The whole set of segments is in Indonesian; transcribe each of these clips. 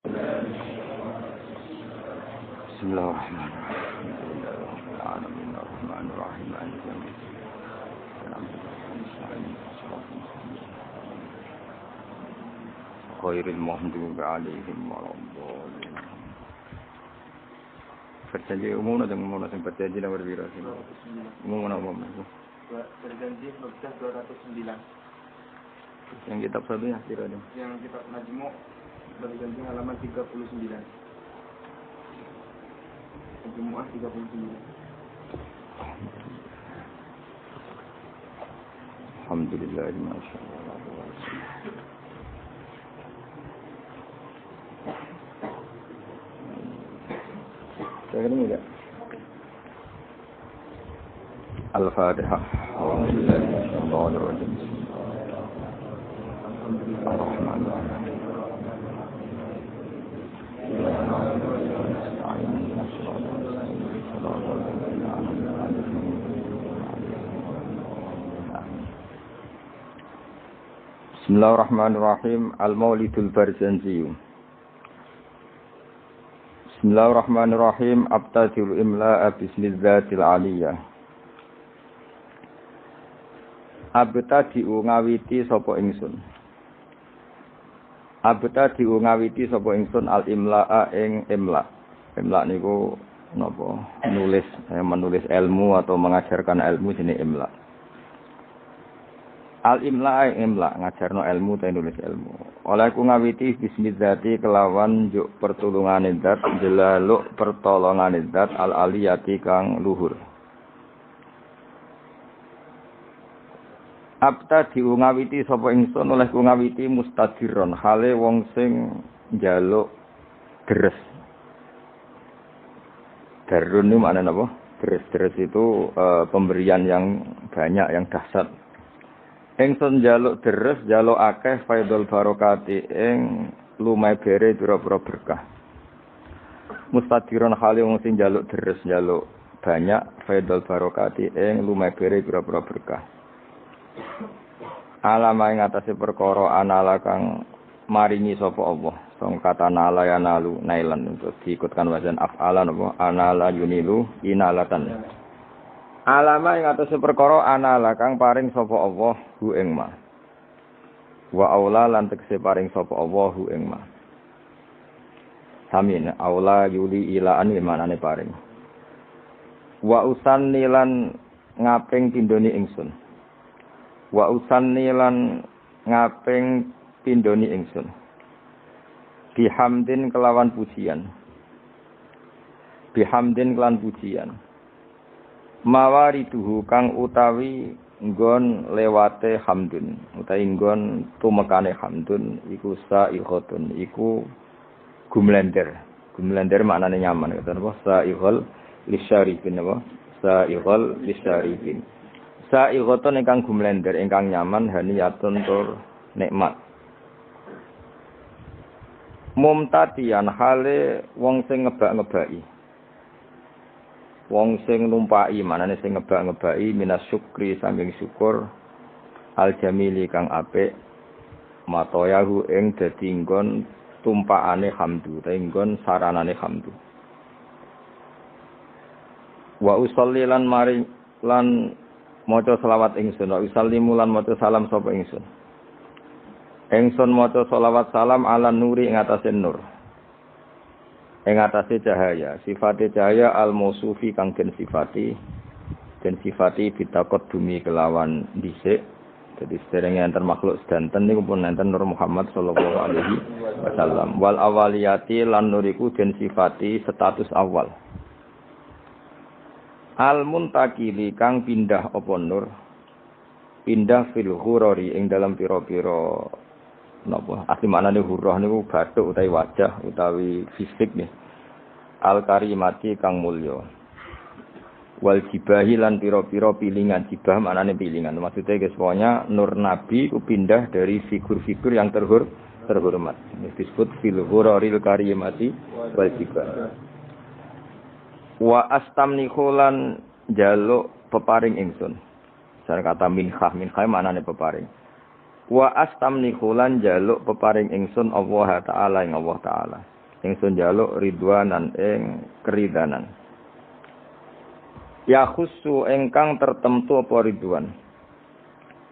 Bismillahirrahmanirrahim. Khairil maghdubi 'alaihim waladdallin. Perjanjian umum atau umum yang perjanjian nomor berapa? Umum itu. Perjanjian Mekah 209. Yang kitab satunya kira-kira. Yang kitab Najmu perjanjian halaman 39. Jumu'ah 39. Alhamdulillah, masyaallah. Saya ini enggak. Al-Fatihah. Alhamdulillahirrahmanirrahim. Bismillahirrahmanirrahim. Al-Maulidul Barzanji. Bismillahirrahmanirrahim. Abtadil imla'a bismillatil aliyah. Abtadi'u ngawiti sapa ingsun. Abtadi'u ngawiti sapa ingsun al-imla'a ing imla'. Imla' niku napa? Menulis ilmu atau mengajarkan ilmu jenenge imla'. Al-imla' imla' ngajarno ilmu ta nulis ilmu. Oleh ku ngawiti bismillati kelawan juk pertulungane zat jelaluk pertolongane zat al-aliyati kang luhur. Abta diungawiti sapa ingsun oleh ku ngawiti mustadiron hale wong sing njaluk deres. Darun ini maknane apa? Deres itu pemberian yang banyak yang dahsyat. Ingsun njaluk deres, njaluk akeh faidul barokati ing lumai bere pira-pira berkah. Mustadiron hale wong sing njaluk deres, njaluk banyak faidul barokati ing lumai bere pira-pira berkah. Alama ing atase perkara anala kang maringi sapa Allah. Song kata nala ya nalu nailan untuk diikutkan wazan af'alan apa anala yunilu inalatan. Alama ing atase perkara anala kang paring sapa Allah hu ing ma. Wa aula lan tekse paring sapa Allah hu ing ma. Samin aula yuli ilaan manane paring. Wa usanni lan ngaping pindhoni ingsun. Wa usanni lan ngaping pindhoni ingsun. Bihamdin kelawan pujian. Bihamdin kelan pujian. Mawariduhu kang utawi nggon lewate hamdun utawi nggon tumekane hamdun iku sa'ihatun iku gumlender maknane nyaman kata apa sa'ihal lisyarifin apa sa'ihal lisyarifin sa'ihatun ingkang gumlender ingkang nyaman haniyatun tur nikmat mumtadian hale wong sing ngebak-ngebaki wong sing numpaki manane sing ngebak-ngebaki minas syukri saking syukur al jamili kang apik matoyahu ing dadi nggon tumpakane hamdu ta nggon saranane hamdu wa usolli lan mari lan maca selawat ingsun wa usallimu lan maca salam sapa ingsun maca selawat salam ala nuri ing atase nur ing atase cahaya sifate cahaya al-mausufi kang den sifati bitakot bumi kelawan dhisik dadi sederenge enten makhluk sedanten niku pun enten Nur Muhammad sallallahu alaihi wasallam wal awaliyati lan nuriku den sifati status awal al-muntakili kang pindah apa nur pindah fil ghurari ing dalam pira-pira napa asli maknane hurrah niku bathuk utawi wajah utawi fisik nggih al karimati kang mulya wal jibahi lan pira-pira pilingan jibah maknane pilingan maksudnya guys pokoknya nur nabi ku pindah dari figur-figur yang terhormat disebut fil ghuraril karimati wal jibah wa astamnihu lan jaluk peparing ingsun cara kata minhah maknane peparing Wa astamniku lan jaluk peparing ingsun Allah taala ing Allah taala. Ingsun jaluk ridwanan ing keridanan. Ya khusu ingkang tertentu apa ridwan.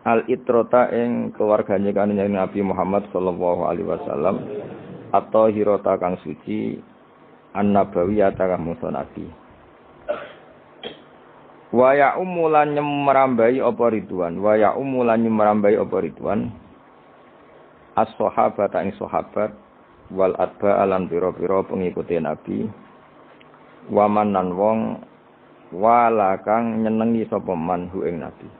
Al itrota ing keluargane kanjeng Nabi Muhammad sallallahu alaihi wasallam atau hirota kang suci an-nabawiyata kang musa nabi. Wa ya umulan nyemrambai apa ridwan, wa ya umulan nyemrambai apa ridwan. As-sahabat ing sahabat wal atba alan pira-pira pengikuti Nabi. Waman nan wong wala kang nyenengi sapa man hu ing Nabi.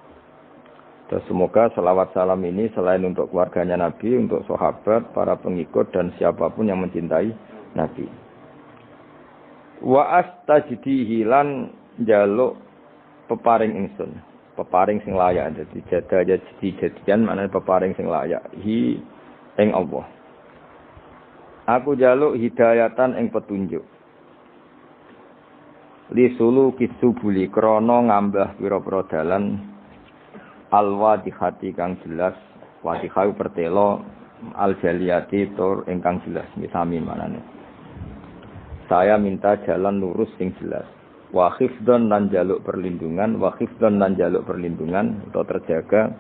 Dan semoga selawat salam ini selain untuk keluarganya Nabi, untuk sahabat, para pengikut dan siapapun yang mencintai Nabi. Wa astajdihi lan jaluk peparing ingsun, peparing sing layak. Jadi jadian maknane peparing sing layak hi ing Allah. Aku jaluk hidayatan ing petunjuk. Li sulu kisubuli krana ngambah pira-pira dalan al-wadihati kang jelas, wadihau pertelo al-jaliyati tur ingkang jelas misami manane. Saya minta jalan lurus sing jelas. Wa khifdhan lan jaluk perlindungan, wa khifdhan lan jaluk perlindungan atau terjaga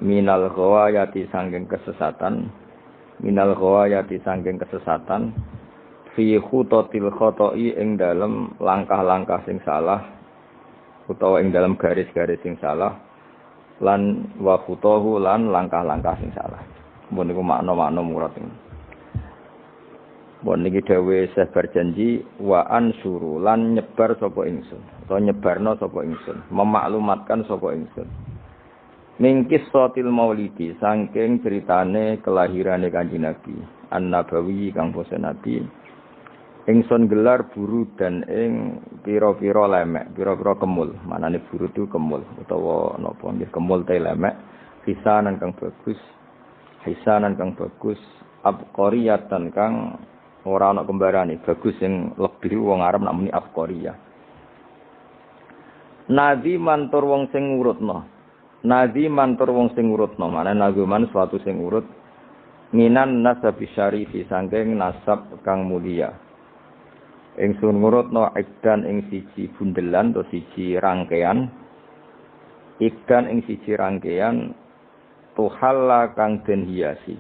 minal ghawayati sangking kesesatan, minal ghawayati sangking kesesatan fi khutatil khata'i ing dalem langkah-langkah sing salah utawa ing dalem garis-garis sing salah lan wa khutahu lan langkah-langkah sing salah. Mun niku makna-makna murad ini. Bon niki dawuh Syekh berjanji wa ansuru lan nyebar sapa ingsun utawa nyebarno sapa ingsun memaklumatkan sapa ingsun mingkis sotil maulidi saking ceritane kelahirane Kanjeng Nabi an-nabawi kang basa Nabi ingsun gelar buru dan ing pira-pira lemek pira-pira kemul manane buru itu kemul utawa napa nggih kemul te lemek hisanan kang bagus abqariyatan kang ora ana kembarane bagus sing lebih wong Arab nak muni afqariyah. Nadi mantur wong sing ngurutno. Nadi mantur wong sing ngurutno, maknane naguman suatu sing urut minan nasabi syarifi saking nasab kang mulia. Ingsun ngurutno ikdan ing siji bundelan atau siji rangkaian. Ikdan ing siji rangkaian tuhalla kang den hiasi,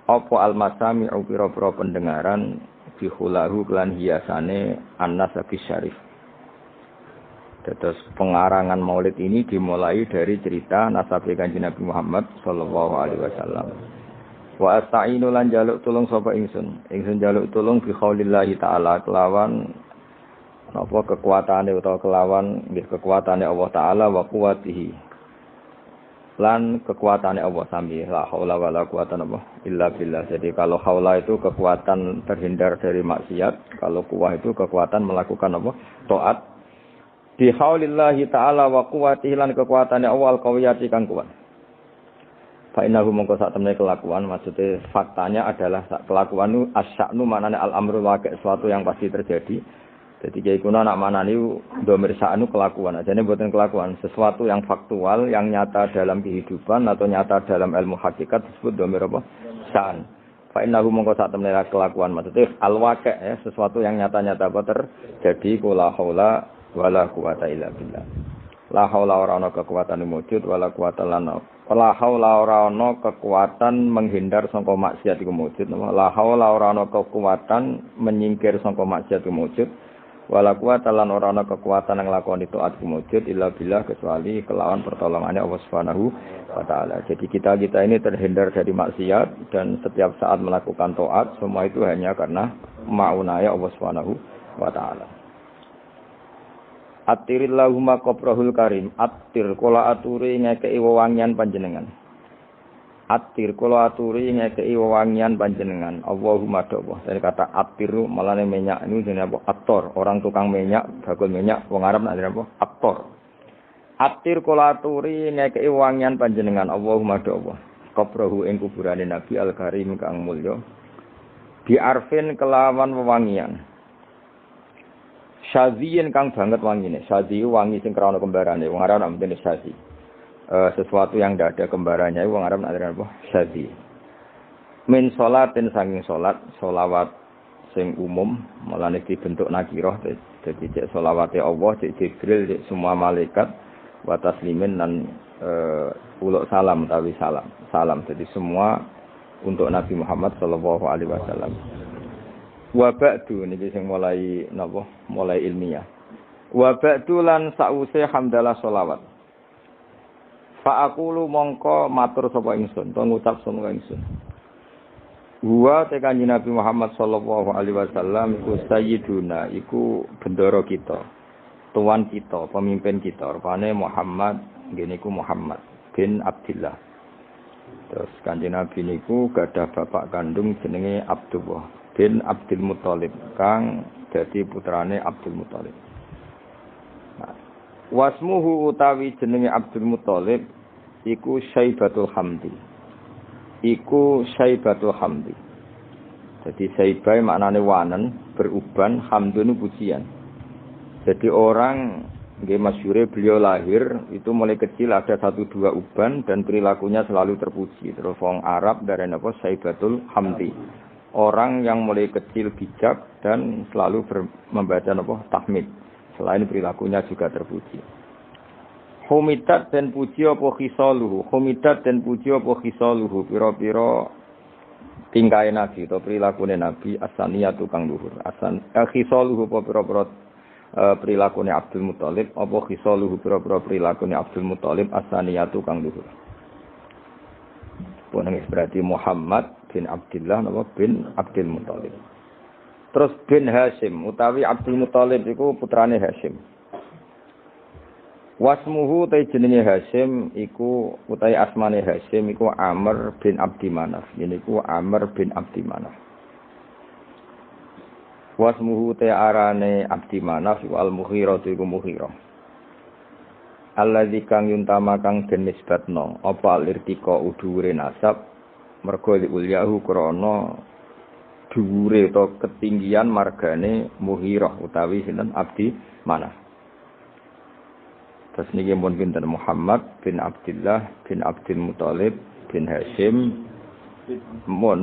apa almasami pira-pira pendengaran bihulahu lan hiasane an-nasabi syarif. Terus pengarangan Maulid ini dimulai dari cerita nasab Kanjeng Nabi Muhammad sallallahu alaihi wasallam. Wa asta'inu lan jaluk tulung sapa ingsun. Ingsun jaluk tulung bi khaulillahi taala kelawan napa kekuatane utawa kelawan nggih kekuatane Allah taala wa quwwatihi. Lan kekuatannya Allah sami la haula wala quwata illa billah. Jadi kalau haula itu kekuatan terhindar dari maksiat, kalau quwah itu kekuatan melakukan taat. Bi haulillahi taala wa quwwatihi lan kekuatannya Allah al-qawiyati kang kuat. Fa innahu mongko sak temene kelakuan maksudnya faktanya adalah kelakuan itu asya'nu manane al-amru waqi' sesuatu yang pasti terjadi. Jadi kiai kuno nak manani domir sa'nu kelakuan, ajane mboten kelakuan, sesuatu yang faktual yang nyata dalam kehidupan atau nyata dalam ilmu hakikat disebut domir apa? Sa'an. Fa innahu mongko sak temene kelakuan maksudnya al-waqi' ya, sesuatu yang nyata-nyata apa terjadi la haula wala quwata illa billah. La haula ora ana kekuatan wujud wala quwata lana. La haula ora ana kekuatan menghindar saka maksiat iku wujud. La haula ora ana kekuatan menyingkir saka maksiat iku wujud. Wala quwata lan ora ana kekuatan yang lakoni taat wujud illa billah kecuali kelawan pertolongannya Allah Subhanahu wa taala. Jadi kita ini terhindar dari maksiat dan setiap saat melakukan taat semua itu hanya karena maunaya Allah Subhanahu wa taala. Attirillahumma qabrahul karim, attir kula aturi ngekeki wewangian panjenengan. Attir kula aturi ngekeki wewangian panjenengan. Allahumma doa. Dari kata attiru malane minyak ini jenenge apa? Aktor, orang tukang minyak, bakul minyak wong Arab nak apa? Aktor. Attir kula aturi ngekeki wewangian panjenengan. Allahumma doa. Qabrahu ing kuburane Nabi al-Karim kang mulya. Bi arfin kelawan wewangian. Syaziin kang banget wangine. Syazi wangi sing krana kembarane. Wong Arab nak mesti syazi. sesuatu yang tidak ada kembarannya wong Arab nak apa syadzi. Min sholatin saking salat, sholawat sing umum mulane dibentuk nakirah dadi cek sholawate Allah, cek Jibril, cek semua malaikat wa taslimin lan uluk salam utawi salam. Jadi semua untuk Nabi Muhammad sallallahu alaihi wasallam. Wa ba'du niki sing mulai napa? Mulai ilmiah. Wa ba'du lan sause hamdalah sholawat. Fa aqulu mongko matur sapa ingsun, to ngucap sapa ingsun. Wa te Kanjeng Nabi Muhammad sallallahu alaihi wasallam iku sayyiduna, iku bendoro kita, tuan kita, pemimpin kita. Rupane Muhammad, ngene iku Muhammad bin Abdullah. Terus Kanjeng Nabi niku gadah bapak kandung jenenge Abdullah bin Abdul Muthalib, kang dadi putrane Abdul Muthalib. Nah, wasmuhu utawi jenenge Abdul Muthalib iku Syaibatul Hamdi. Iku Syaibatul Hamdi. Jadi Syaibah maknane wanen, beruban, hamdun pujian. Jadi orang nggih masyhure beliau lahir itu mulai kecil ada 1-2 uban dan perilakunya selalu terpuji. Terus wong Arab darane apa Syaibatul Hamdi. Orang yang mulai kecil bijak dan selalu membaca apa tahmid. Selain perilakunya juga terpuji. Humidat dan puji apa khisaluhu, humidat dan puji apa khisaluhu, pira-pira tingkahe Nabi atau perilakune Nabi asaniyatu kang luhur. Khisaluhu apa pira-pira perilakune Abdul Muthalib, apa khisaluhu pira-pira perilakune Abdul Muthalib asaniyatu kang luhur. Puneng berarti Muhammad bin Abdullah napa bin Abdul Muthalib. Terus bin Hashim utawi Abdul Muthalib iku putrane Hashim. Wasmuhu ta jenenge Hashim iku utawi asmane Hashim iku Amr bin Abdi Manaf. Niku Amr bin Abdi Manaf. Wasmuhu ta arane Abdi Manaf iku Al-Mughirah iku Mughirah. Alladzi kang yuntama kang den nisbatno apa lirtika udhure nasab mergo ulyahu krana dhuwure utawa ketinggian margane Mughirah utawi sinten Abdi Manaf. Terus niki mun pinten Muhammad bin Abdullah bin Abdul Muthalib bin Hashim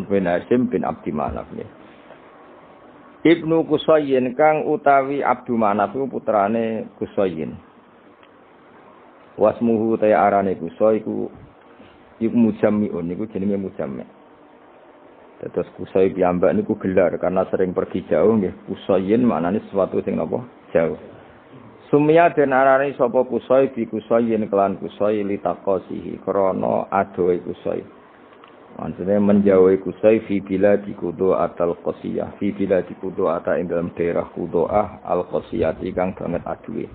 bin Hashim bin Abdi Manaf nggih. Ibnu Qusayyin kang utawi Abdu Manaf iku putrane Qusayyin. Wasmuhu ta arane Qusay iku Mujammi'un niku jenenge Mujammi'. Terus Qusay piyambak niku gelar karena sering pergi jauh nggih. Qusayyin maknane sesuatu sing napa? Jauh. Sumya den arani sapa Qusay bi Qusayyin kelan Qusay litaqasihi krana adohe Qusay. Maksudnya menjauhi Qusay fi biladi Qudaa al-Qasiyah, fi biladi Qudaa ing dalam daerah Qudaa al-Qasiyah kang banget aduhe.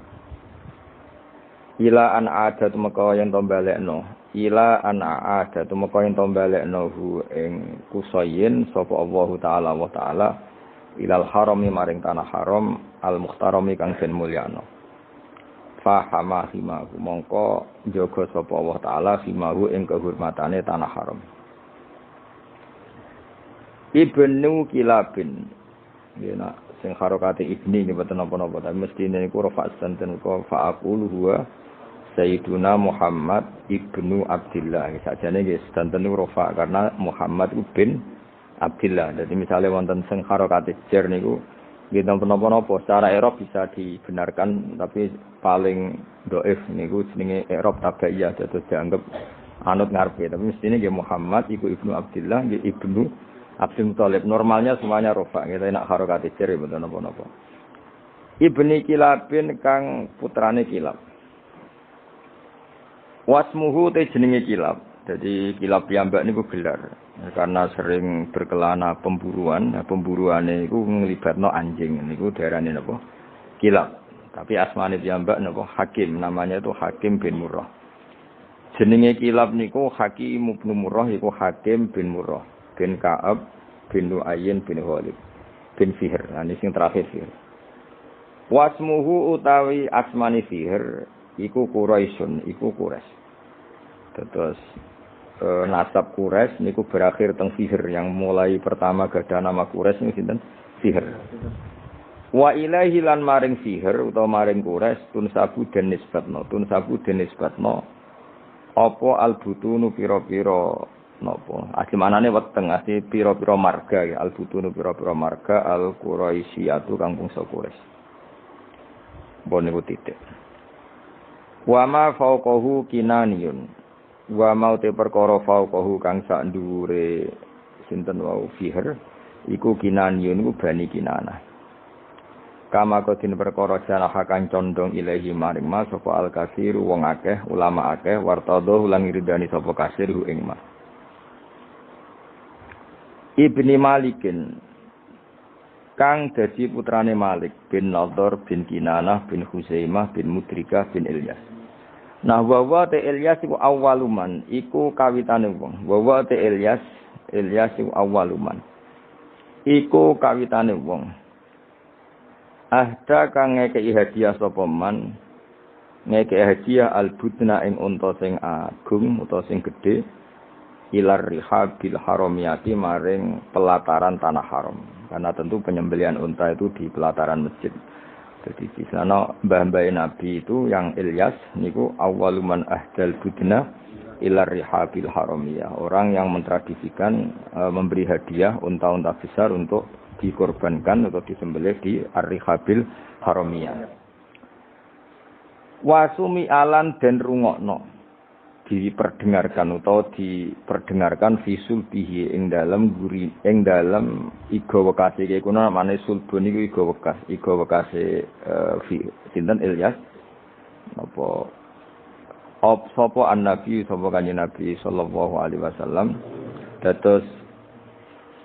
Ila an ada tumeka yen to balekno, ila an ada tumeka yen to balekno hu ing Qusayyin sapa Allah taala wa taala ilal harami maring tanah haram al-mukhtarami kang den mulyana. Fahama himahu mongko jaga sapa Allah taala himahu ing kehormatane tanah haram. Ibnu Kilabin yen sing harokate ibni mboten napa-napa tapi mestine niku rafa santen ko fa aqulu huwa Sayyiduna Muhammad ibnu Abdullah. Sajane nggih santen niku rafa karena Muhammad bin Abdullah. Jadi misalnya wonten sing harokate jar niku nggih napa-napa secara i'rab bisa dibenarkan tapi paling dhaif niku jenenge i'rab tabaiyah dados dianggap anut ngarepe tapi mestine nggih Muhammad iku ibnu Abdullah nggih ibnu Abdul Muthalib. Normalnya semuanya rafa kita nak harokate jar mboten napa-napa. Ibni Kilabin kang putrane Kilab. Wasmuhu te jenenge Kilab. Jadi Kilab piyambak niku gelar karena sering berkelana pemburuan. Nah, pemburuane iku nglibatno anjing niku diarani napa? Kilab. Tapi asmane piyambak napa? Hakim. Namanya itu Hakim bin Murrah. Jenenge Kilab niku Hakim bin Murrah iku Hakim bin Murrah bin Ka'ab bin Lu'ayyin bin Ghalib bin Fihr. Nah, ini sing terakhir Fihr. Wasmuhu utawi asmani Fihr iku Quraisyun, iku Quraisy. Terus nasab Quraisy niku berakhir teng Fihr yang mulai pertama gadah nama Quraisy niku sinten? Fihr. Wa ilaihi lan maring Fihr utawa maring Quraisy tunsabu den nisbatno apa albutunu pira-pira napa asli manane weteng asli pira-pira marga ya albutunu pira-pira marga al-quraisyatu kang bangsa Quraisy bon niku titik wa ma fauqahu kinaniyun wa mau te perkara fauqahu kang sak dhuwure sinten wau fiher iku kinaniyun iku bani kinanah kama kodin perkara janaha kang condong ilahi maring mas sapa al-kasir wong akeh ulama akeh wartadho lan ridani sapa kasir ing mas Ibni Malikin kang dadi putrane Malik bin Nadhr bin Kinanah bin Huzaimah bin Mudrikah bin Ilyas. Nah wa te Ilyas iku awaluman iku kawitane wong. Wa te Ilyas iku awaluman. Iku kawitane wong. Ahda kang ngekeki hadiah sapa man ngekeki hadiah al-budna ing unta sing agung utawa sing gedhe ilar rihabil haramiyati maring pelataran tanah haram karena tentu penyembelihan unta itu di pelataran masjid. Jadi di sana mbah-mbah Nabi itu yang Ilyas niku awwaluman ahdal budna ilar rihabil haramiyah, orang yang mentradisikan memberi hadiah unta-unta besar untuk dikorbankan atau disembelih di ar-rihabil haramiyah. Wasumi alan den rungokno diperdengarkan atau diperdengarkan visul bihi ing dalam guri ing dalam iga wekase iki kuna namane sulbun iku iga wekase sinten Ilyas apa sapa annabi sapa kanjeng Nabi sallallahu alaihi wasallam dados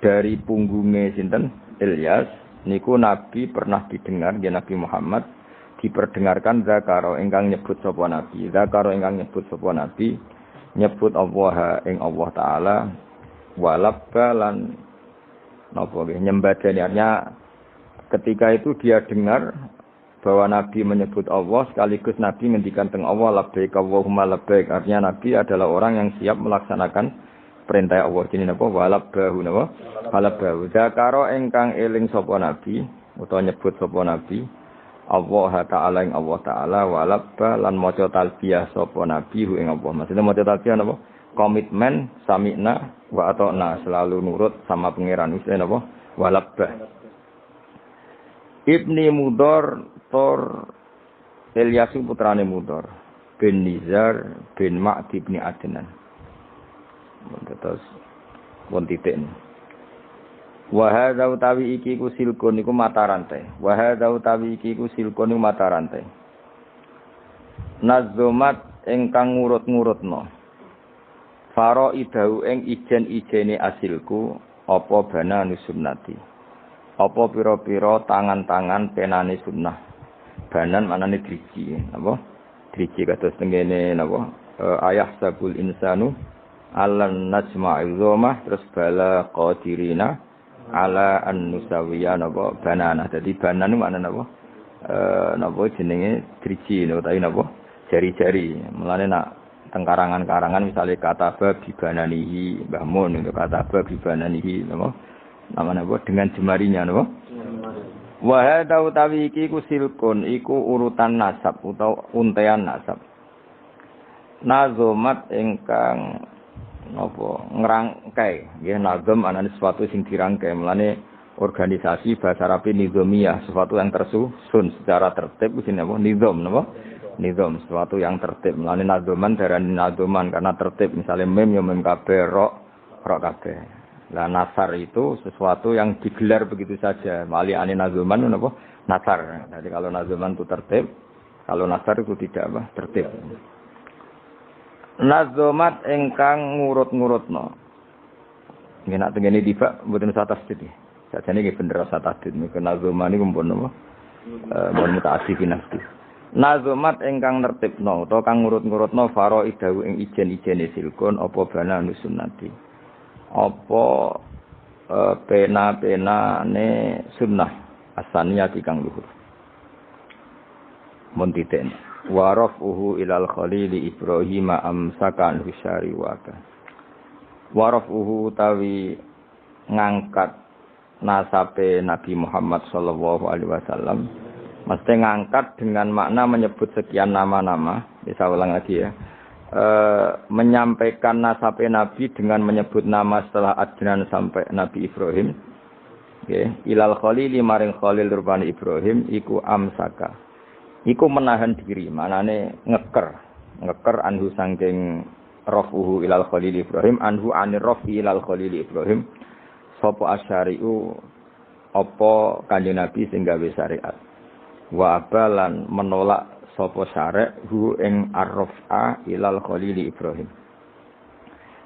dari punggungnya sinten Ilyas niku Nabi pernah didengar ya Nabi Muhammad diperdengarkan zakaro ingkang nyebut sapa nabi nyebut Allah ing Allah taala walabbalan napa nggih nyembadani artinya ketika itu dia dengar bahwa nabi menyebut Allah sekaligus nabi ngendikan teng Allah labbaik Allahumma labbaik artinya nabi adalah orang yang siap melaksanakan perintah Allah jenenge napa walabbahu napa walabbahu zakaro ingkang eling sapa nabi utawa nyebut sapa nabi Allah Ta'ala ing Allah Ta'ala walabba lan maca talbiyah sapa nabi ing Allah. Maksudnya maca talbiyah napa? Komitmen sami'na wa ata'na selalu nurut sama pangeran wis napa? Walabba. Ibni Mudhar Tor Ilyas putrane Mudhar bin Nizar bin Ma'di bin Adnan. Terus won titik. Wa hadza utawi iki ku silkun iku mata rantai. Wa hadza utawi iki ku silkun iku mata rantai. Nazumat ingkang ngurut-ngurutno. Faro idau ing ijen-ijene asilku apa bana nusunnati. Apa pira-pira tangan-tangan penane sunnah. Banan manane driji, napa? Driji kados tengene napa? Ayah sabul insanu alan najma'il zomah terus bala qadirina ala an-nusawiya napa banana. Dadi banan niku maknane napa? Napa jenenge driji utawi napa? Jari-jari. Mulane nak teng karangan-karangan misale kataba bi bananihi Mbah Mun itu kataba bi bananihi napa? Namane apa? Dengan jemarinya napa? Wa hadza utawi iki ku silkun iku urutan nasab utawa untean nasab. Nazomat ingkang napa ngrangkai nggih nazam anane sesuatu sing dirangkai melane organisasi bahasa Arab nizamiyah sesuatu yang tersusun secara tertib jenenge apa nizam napa nizam sesuatu yang tertib melane nazaman darani nazaman karena tertib misalnya mem ya mem kabeh rok kabeh lah nasar itu sesuatu yang digelar begitu saja mali ane nazaman napa nasar jadi kalau nazaman itu tertib kalau nasar itu tidak apa tertib. Nazomat engkang ngurut-ngurutno. Nggih nak tengene tiba mboten usah tasdid. Sajane nggih bener usah tasdid. Nek nazoman niku mpun napa? Mun mutaati binasti. Nazomat engkang nertibno utawa kang ngurut-ngurutno faraidahu ing ijen-ijene silkun apa bana nusunnati. Apa pena-penane sunnah asaniyati kang luhur. Mun titen. Warafuhu ilal khalili Ibrahim amsakan husyari waka. Warafuhu tawi ngangkat nasabe Nabi Muhammad sallallahu alaihi wasallam. Mesti ngangkat dengan makna menyebut sekian nama-nama. Bisa ulang lagi ya. menyampaikan nasab Nabi dengan menyebut nama setelah Adnan sampai Nabi Ibrahim. Nggih, ilal khalili maring khalil rupane Ibrahim iku amsaka. Iku menahan diri, manane ngeker anhu saking rafuhu ilal khalil Ibrahim anhu anir rafi ilal khalil Ibrahim. Sapa asyari'u apa Kanjeng Nabi sing gawe syariat. Wa abalan menolak sapa syarek hu ing arrafa ilal khalil Ibrahim.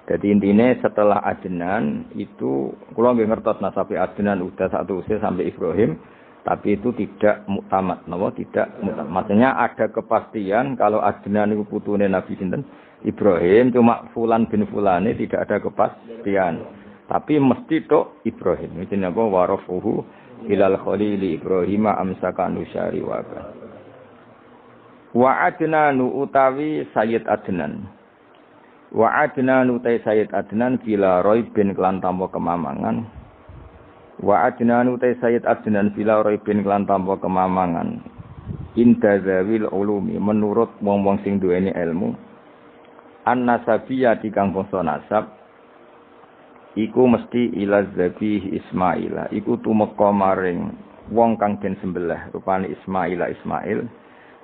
Jadi intinya setelah Adnan itu kula nggih ngertos nasabe Adnan udah satu usia sampai Ibrahim, tapi itu tidak muktamad, napa tidak muktamad. Maksudnya ada kepastian kalau Adnan itu putune Nabi sinten Ibrahim, cuma fulan bin fulane tidak ada kepastian. Tapi mesti tok Ibrahim. Iki napa warafuhu ilal khalili Ibrahim amsaka nusyari wa Adnan utawi Sayyid Adnan. Wa Adnan utai Sayyid Adnan bila roibin kelan tanpa kemamangan. Wa Adnan utai Sayyid Adnan bila roibin kelan tanpa kemamangan. Inda zawil ulumi menurut wong-wong sing duweni ilmu. An-nasabiyah dikang bangsa nasab iku mesti ila zabih Ismail. Iku tumeka maring wong kang den sembelih rupane Ismail.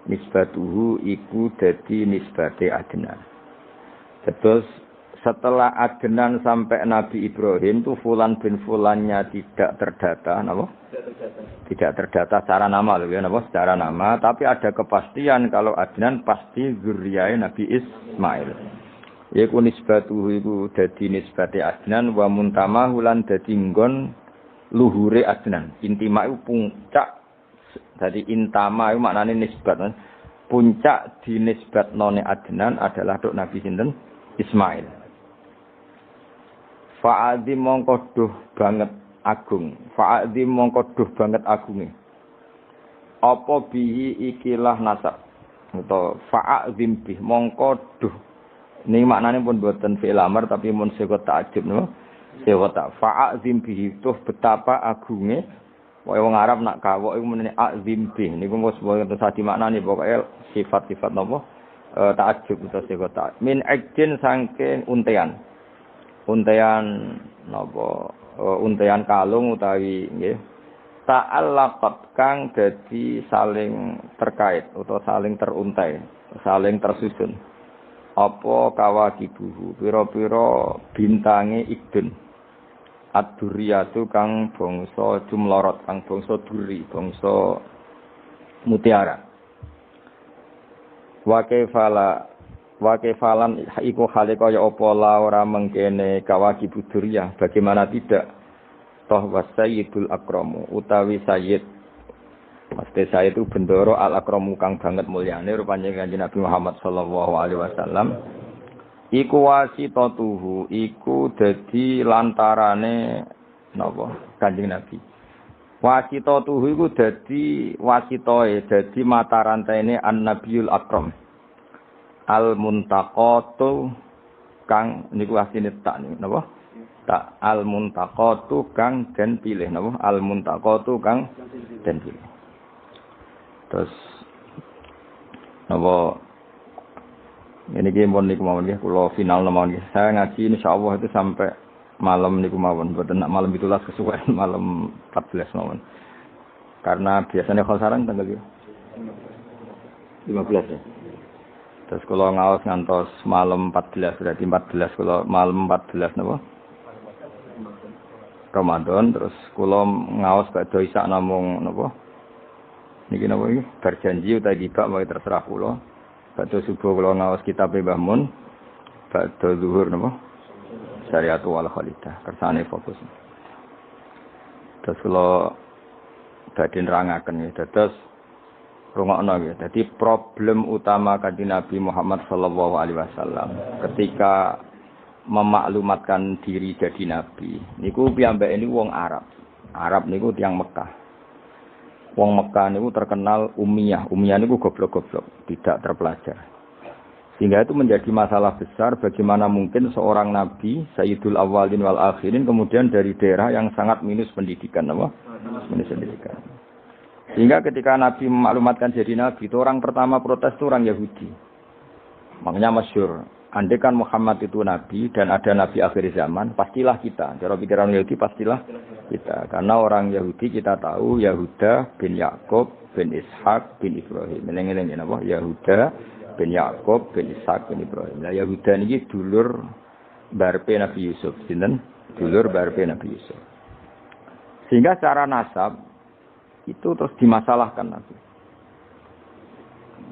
Nisbatuhu iku dadi nisbate Adnan. Terus setelah Adnan sampai Nabi Ibrahim itu fulan bin fulannya tidak terdata, napa? Tidak terdata secara nama loh ya, napa? Secara nama, tapi ada kepastian kalau Adnan pasti zuriyae Nabi Ismail. Yaiku nisbatuhu iku dadi nisbate Adnan wa muntamahu lan dadi nggon luhure Adnan. Intima iku puncak. Dadi intama iku maknane nisbat. Puncak dinisbatnone Adnan adalah dok Nabi sinten? Ismail. Fa'adzim mongko duh banget agung. Fa'adzim mongko duh banget agunge. Apa bihi ikilah nasab. Atau fa'adzim bih mongko duh. Ini maknanya pun buatan fi'il amr tapi mun sego ta'jib no. Sego ta fa'adzim bihi tuh betapa agunge. Wong Arab nak kawok iku menene azim bih. Niku mos boten sadi maknane pokoke sifat-sifat napa? Ta'ajub utawa sego ta min ajin saking untean napa untean kalung utawi nggih ta'allaqat kang dadi saling terkait utawa saling teruntai saling tersusun apa kawakibuhu pira-pira bintange idun ad-duriyatu kang bangsa jumlorot kang bangsa duri bangsa mutiara. Wa kefalan iku hale kaya apa la ora mengkene kawaki buduriyah bagaimana tidak toh wasayyidul akramu utawi sayyid mesti sayyid itu bendoro al akramu kang banget mulyane rupane Kanjeng Nabi Muhammad sallallahu alaihi wasallam iku wasitatuhu iku dadi lantarane napa Kanjeng Nabi. Wasitatuhu iku dadi wasitoe dadi mata rantene an-nabiyul akram al-muntaqatu kang niku asline tak niku napa tak al-muntaqatu kang den pilih napa al-muntaqatu kang den pilih. Terus napa ini pun niku mawon nggih kula final mawon nggih. Saya ngaji insyaallah itu sampai malam niku mawon, mboten nak malam 17 kesuwen malam 14 mawon. Karena biasanya kalau sarang tanggal 15 ya. Terus kalau ngaos ngantos malam 14 berarti 14 kalau malam 14 napa? Ramadan terus kula ngaos badhe isak namung napa? Niki napa iki? Berjanji utawa gibak wae terserah kula. Badhe subuh kula ngaos kitab Mbah Mun. Badhe zuhur napa? Syariatu wal khalidah kersane fokus. Terus kula badhe nerangaken ya. Terus rungokno ya. Dadi problem utama Kanjeng Nabi Muhammad sallallahu alaihi wasallam ketika memaklumatkan diri jadi nabi. Niku piyambake niku wong Arab. Arab niku tiyang Mekah. Wong Mekah niku terkenal ummiyah. Ummiyah niku goblok-goblok, tidak terpelajar. Sehingga itu menjadi masalah besar bagaimana mungkin seorang nabi Sayyidul Awwalin wal Akhirin kemudian dari daerah yang sangat minus pendidikan, apa? Minus pendidikan. Sehingga ketika Nabi memaklumatkan jadi nabi, itu orang pertama protes itu orang Yahudi. Makanya masyhur, andai kan Muhammad itu nabi dan ada nabi akhir zaman, pastilah kita. Cara pikiran Yahudi pastilah kita. Karena orang Yahudi kita tahu Yahuda bin Yakub bin Ishak bin Ibrahim. Eling-eling napa? Yahuda bin Yakub bin Ishak bin Ibrahim. Nah Yahuda niki dulur barpe Nabi Yusuf, sinten? Dulur barpe Nabi Yusuf. Sehingga secara nasab itu terus dimasalahkan Nabi.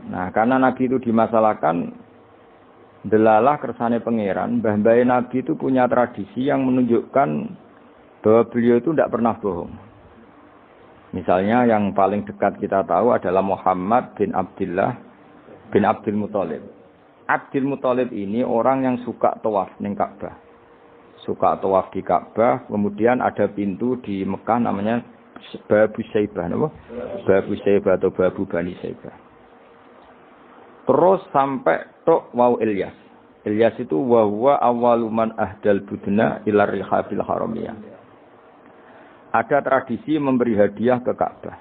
Nah, karena Nabi itu dimasalahkan, delalah kersane pangeran, mbah-mbah Nabi itu punya tradisi yang menunjukkan bahwa beliau itu tidak pernah bohong. Misalnya yang paling dekat kita tahu adalah Muhammad bin Abdullah bin Abdul Muthalib. Abdul Muthalib ini orang yang suka tawaf ning Ka'bah. Suka tawaf di Ka'bah, kemudian ada pintu di Mekah namanya Babu Syaibah, napa? Babu Syaibah atau Babu Bani Syaibah. Terus sampai tok wau Ilyas. Ilyas itu wa huwa awwaluman ahdal budna ila rihabil haramiyah. Ada tradisi memberi hadiah ke Ka'bah.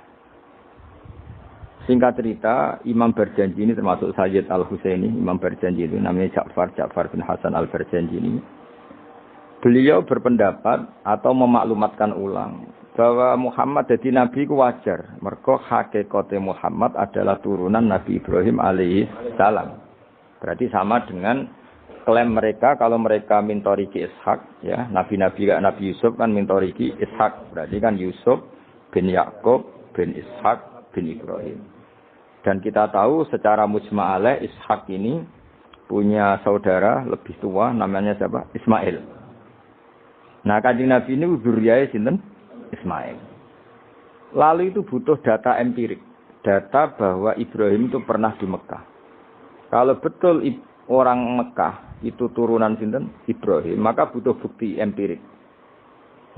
Singkat cerita, Imam Barjanji ini termasuk Sayyid Al-Husaini, Imam Barjanji itu namanya Ja'far bin Hasan Al-Barjanji ini. Beliau berpendapat atau memaklumatkan ulang bahwa Muhammad jadi nabi ku wajar. Mergo hakikate Muhammad adalah turunan Nabi Ibrahim alaihi salam. Berarti sama dengan klaim mereka kalau mereka mintoriki Ishak, ya. Nabi-nabi kayak Nabi Yusuf kan mintoriki Ishak. Berarti kan Yusuf bin Yakub bin Ishak bin Ibrahim. Dan kita tahu secara mujma' alaih Ishak ini punya saudara lebih tua namanya siapa? Ismail. Nah, Kanjeng Nabi ini dzurriyahe sinten? Ismail. Lalu itu butuh data empirik. Data bahwa Ibrahim itu pernah di Mekah. Kalau betul orang Mekah itu turunan sinten? Ibrahim, maka butuh bukti empirik.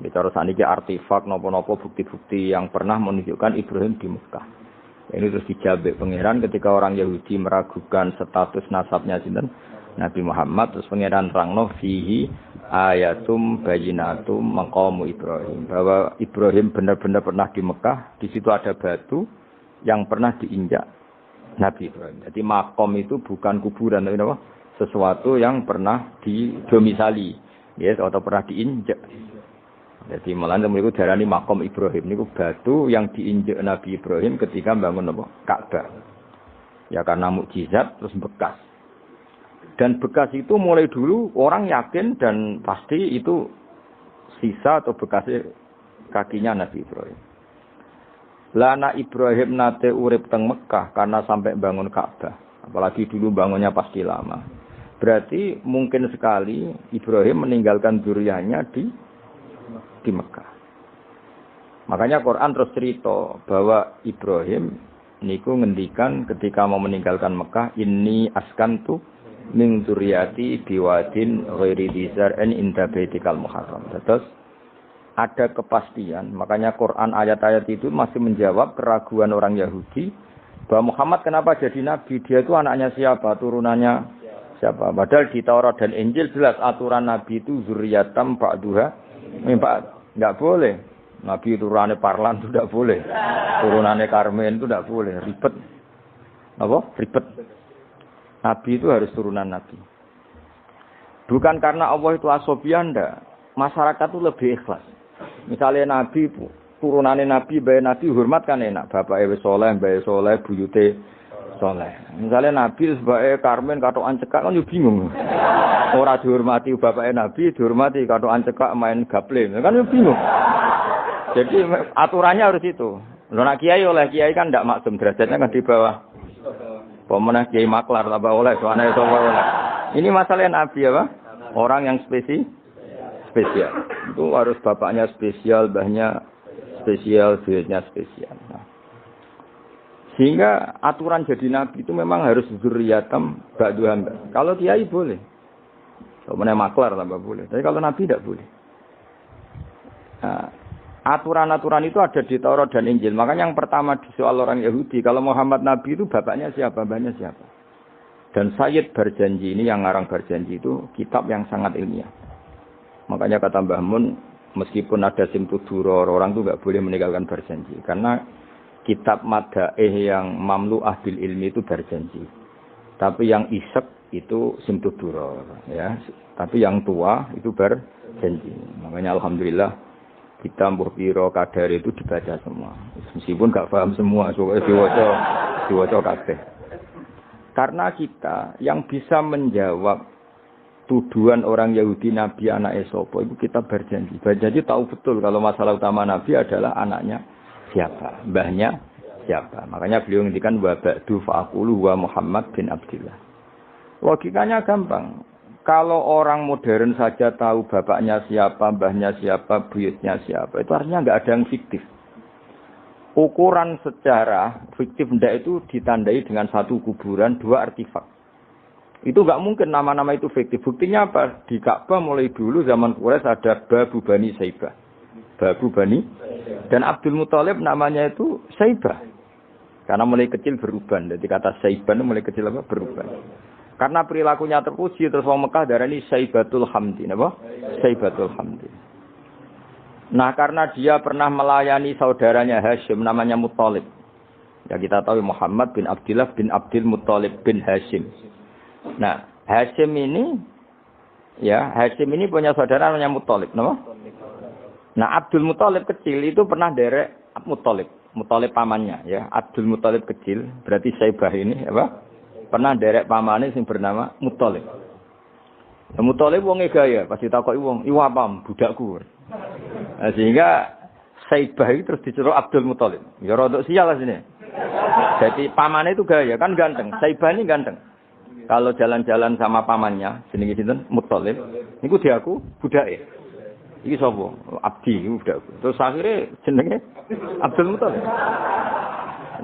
Bicara saniki artefak napa-napa bukti-bukti yang pernah menunjukkan Ibrahim di Mekah. Ini terus dijabek pangeran ketika orang Yahudi meragukan status nasabnya sinten? Nabi Muhammad, terus pangeran rangno fihi ayatum bayinatum maqamu Ibrahim, bahwa Ibrahim benar-benar pernah di Mekah. Di situ ada batu yang pernah diinjak Nabi Ibrahim. Jadi makom itu bukan kuburan, tapi apa? Sesuatu yang pernah didomisali, yes, atau pernah diinjak. Jadi malah itu darani makom Ibrahim. Ini batu yang diinjak Nabi Ibrahim ketika bangun apa? Ka'bah. Ya karena mukjizat terus bekas. Dan bekas itu mulai dulu orang yakin dan pasti itu sisa atau bekas kakinya Nabi Ibrahim. Lana Ibrahim nate urip teng Mekah karena sampai bangun Ka'bah. Apalagi dulu bangunnya pasti lama. Berarti mungkin sekali Ibrahim meninggalkan dzurriyyahnya di Mekah. Makanya Quran terus cerita bahwa Ibrahim niku ngendikan ketika mau meninggalkan Mekah, inni askantu min dzurriyyati biwadin ghairi dzar'in inda baitikal muharram. Terus ada kepastian, makanya Quran ayat-ayat itu masih menjawab keraguan orang Yahudi bahwa Muhammad kenapa jadi nabi, dia itu anaknya siapa, turunannya siapa. Padahal di Taurat dan Injil jelas aturan nabi itu zuriyatam ba'duha enggak boleh. Nabi turunannya Parlan itu enggak boleh. Turunannya Karmen itu enggak boleh, ribet. Apa? Ribet. Nabi itu harus turunan Nabi. Bukan karena Allah itu asobiah, enggak. Masyarakat itu lebih ikhlas. Misalnya Nabi, turunannya Nabi, bayi Nabi hormat kan enak. Bapak Ewe Soleh, bayi Soleh, buyute Soleh. Misalnya Nabi sebagai Karmen, katokan cekak kan juga bingung. Orang dihormati Bapak Nabi, dihormati katokan cekak main gaple. Kan juga bingung. Jadi aturannya harus itu. Loh nak kiai oleh kiai kan enggak maksum, derajatnya kan di bawah. Pemenang kiai maklar tambah oleh, soalnya itu oleh. Ini masalah Nabi apa? Orang yang spesial. Itu harus bapaknya spesial, mbahnya spesial, duitnya spesial. Nah. Sehingga aturan jadi Nabi itu memang harus dzurriyatam ba'duha. Kalau kiai boleh. Pemenang maklar tambah boleh. Tapi kalau Nabi tidak boleh. Nah, aturan-aturan itu ada di Taurat dan Injil. Makanya yang pertama di soal orang Yahudi, kalau Muhammad Nabi itu bapaknya siapa, mbahnya siapa. Dan Sayyid Barjanji ini, yang ngarang Barjanji itu kitab yang sangat ilmiah. Makanya kata Mbah Mun, meskipun ada simtuduror, orang itu nggak boleh meninggalkan Barjanji. Karena kitab madaih yang mamlu'ah bil ilmi itu Barjanji. Tapi yang isek, itu sing tudura ya. Tapi yang tua itu berjanji. Makanya alhamdulillah kita mbuh pira kadar itu dibaca semua. Meskipun gak paham semua, soalnya diwaca kabeh. Karena kita yang bisa menjawab tuduhan orang Yahudi Nabi anak sapa itu kita berjanji. Berjanji tahu betul kalau masalah utama Nabi adalah anaknya siapa, mbahnya siapa. Makanya beliau ngendikan wa ba'du fa'aqulu wa Muhammad bin Abdillah. Logikanya gampang. Kalau orang modern saja tahu bapaknya siapa, mbahnya siapa, buyutnya siapa, itu artinya nggak ada yang fiktif. Ukuran sejarah fiktif ndak itu ditandai dengan satu kuburan, dua artefak. Itu nggak mungkin nama-nama itu fiktif. Buktinya apa? Di Ka'bah mulai dulu zaman Quraisy ada Babu Bani Saibah. Babu Bani dan Abdul Muthalib namanya itu Saibah. Karena mulai kecil beruban. Jadi kata Saibah itu mulai kecil apa? Beruban. Karena perilakunya terpuji terus wong Mekah darani Saibatul Hamdi, napa? Saibatul Hamdi. Nah, karena dia pernah melayani saudaranya Hashim namanya Muthalib. Ya kita tahu Muhammad bin Abdillah bin Abdul Muthalib bin Hashim. Nah, Hashim ini punya saudara namanya Muthalib, napa? Nah, Abdul Muthalib kecil itu pernah derek Muthalib pamannya ya. Abdul Muthalib kecil berarti Saibah ini apa? Pernah derek pamane sing bernama Muthalib. Muthalib wonge gaya, pasti takoki wong, "Iwa pam budakku." Nah, sehingga Saibah itu terus diceluk Abdul Muthalib. Ya rodok sial lah sini. Jadi pamannya itu gaya, kan ganteng. Saibah ini ganteng. Kalau jalan-jalan sama pamannya, jenenge sinten? Muthalib. Niku diaku budake. Iki sapa? Abdi iku budakku. Terus akhirnya jenenge Abdul Muthalib.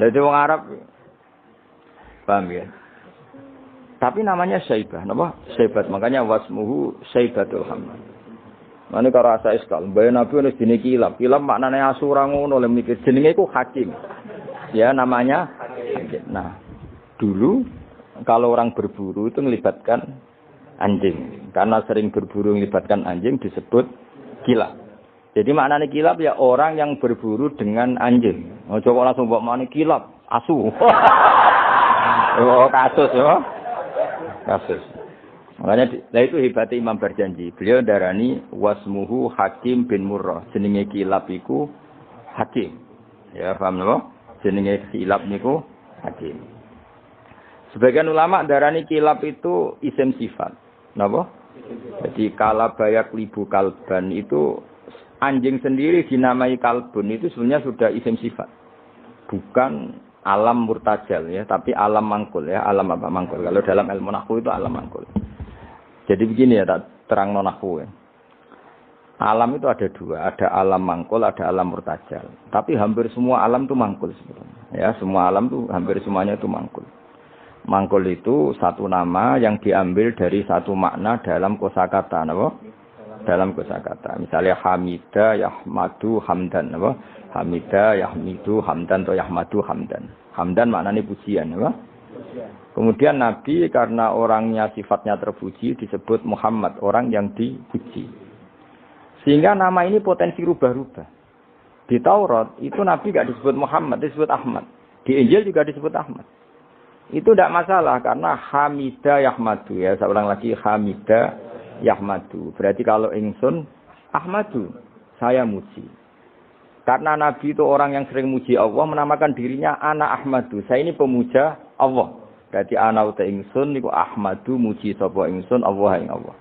Dadi wong Arab. Paham ya? Tapi namanya Saibah, napa? Saibat. Makanya wasmuhu Saibatul Hamd. Mane karo asa iskal, mbaya Nabi wis dene kilap. Kilap maknane asu ora ngono lho mikir. Jenenge iku Hakim. Ya namanya Hakim. Nah, dulu kalau orang berburu itu melibatkan anjing. Karena sering berburu melibatkan anjing disebut kilap. Jadi maknane kilap ya orang yang berburu dengan anjing. Oh, coba langsung mbok maknane kilap, asu. Oh, kasus ya. Kasus. Makanya itu hebatnya Imam Berjanji. Beliau darani wasmuhu Hakim bin Murrah. Jenenge kilap iku Hakim. Ya, paham napa? Jenenge kilap niku Hakim. Sebagian ulama darani kilap itu isim sifat. Napa? Jadi kalabayak libu kalban itu anjing sendiri dinamai kalbun itu sebenarnya sudah isim sifat. Bukan alam murtajal ya, tapi alam mangkul ya, alam apa mangkul. Kalau dalam ilmu nahwu itu alam mangkul. Jadi begini ya, tak terang nahwu ya. Alam itu ada dua, ada alam mangkul, ada alam murtajal. Tapi hampir semua alam itu mangkul sebetulnya. Ya, semua alam itu hampir semuanya itu mangkul. Mangkul itu satu nama yang diambil dari satu makna dalam kosakata, napa? Dalam kosakata. Misalnya Hamida, Yahmadu, Hamdan, napa? Hamida, Yahmidu, Hamdan atau Yahmadu, Hamdan. Hamdan maknanya pujian, apa? Kemudian Nabi karena orangnya sifatnya terpuji disebut Muhammad, orang yang dipuji. Sehingga nama ini potensi rubah-rubah. Di Taurat itu Nabi tidak disebut Muhammad, disebut Ahmad. Di Injil juga disebut Ahmad. Itu tidak masalah karena Hamida Yahmadu ya. Saya ulang lagi Hamida Yahmadu. Berarti kalau ingsun Ahmadu, saya muji. Karena Nabi itu orang yang sering muji Allah, menamakan dirinya Ana Ahmadu. Saya ini pemuja Allah. Berarti ana uta ingsun niku Ahmadu muji sapa ingsun Allah ing Allah.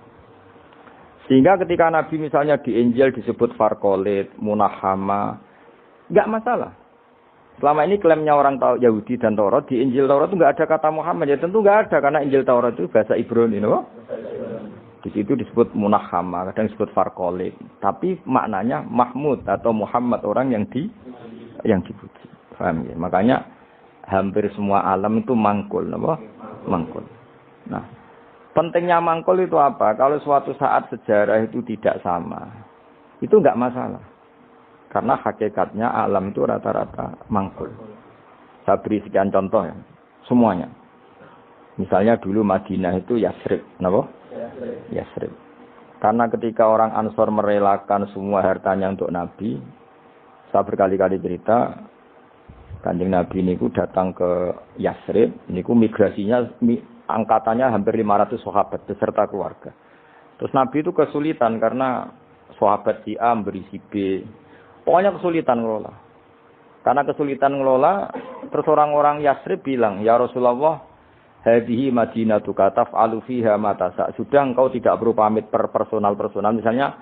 Sehingga ketika Nabi misalnya di Injil disebut Farqolit, Munahama, enggak masalah. Selama ini klaimnya orang Yahudi dan Taurat, di Injil Taurat itu enggak ada kata Muhammad. Ya tentu enggak ada karena Injil Taurat itu bahasa Ibrani, no? Di situ disebut Munahama, kadang disebut Farqolit. Tapi maknanya Mahmud atau Muhammad, orang yang dipuji. Paham ya? Makanya hampir semua alam itu mangkul, apa? Mangkul. Nah, pentingnya mangkul itu apa? Kalau suatu saat sejarah itu tidak sama, itu enggak masalah. Karena hakikatnya alam itu rata-rata mangkul. Saya beri sekian contoh ya, semuanya. Misalnya dulu Madinah itu Yasrib, kenapa? Yasrib. Karena ketika orang Ansor merelakan semua hartanya untuk Nabi, saya berkali-kali cerita, Kanjeng Nabi niku datang ke Yasrib, niku migrasinya angkatannya hampir 500 sahabat beserta keluarga. Terus Nabi itu kesulitan karena sahabat si A beri si B. Pokoknya kesulitan ngelola. Karena kesulitan ngelola, terus orang-orang Yasrib bilang, "Ya Rasulullah, hadhihi madinatuka taf'alu fiha ma tasa." Sudah engkau tidak perlu pamit per personal. Misalnya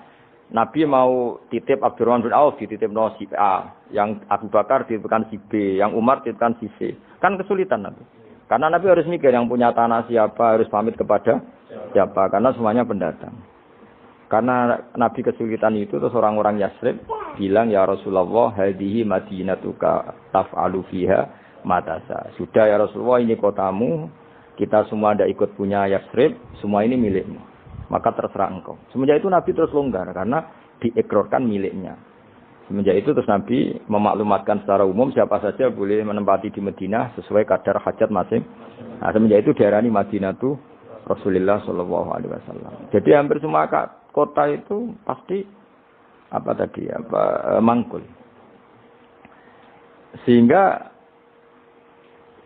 Nabi mau titip Abdurrahman bin Auf dititip si A, yang Abu Bakar dititipkan si B, yang Umar dititipkan si C. Kan kesulitan Nabi. Karena Nabi harus mikir yang punya tanah siapa, harus pamit kepada siapa, karena semuanya pendatang. Karena Nabi kesulitan itu, terus orang-orang Yasrib bilang, "Ya Rasulullah, hadhihi madinatuka taf'alu fiha ma tasa." Sudah ya Rasulullah, ini kotamu, kita semua ada ikut punya Yasrib, semua ini milikmu. Maka terserah engkau. Semenjak itu Nabi terus longgar karena diekrorkan miliknya. Semenjak itu terus Nabi memaklumatkan secara umum siapa saja boleh menempati di Madinah sesuai kadar hajat masing. Nah, semenjak itu diarani Madinatu Rasulullah Shallallahu Alaihi Wasallam. Jadi hampir semua kota itu pasti mangkul. Sehingga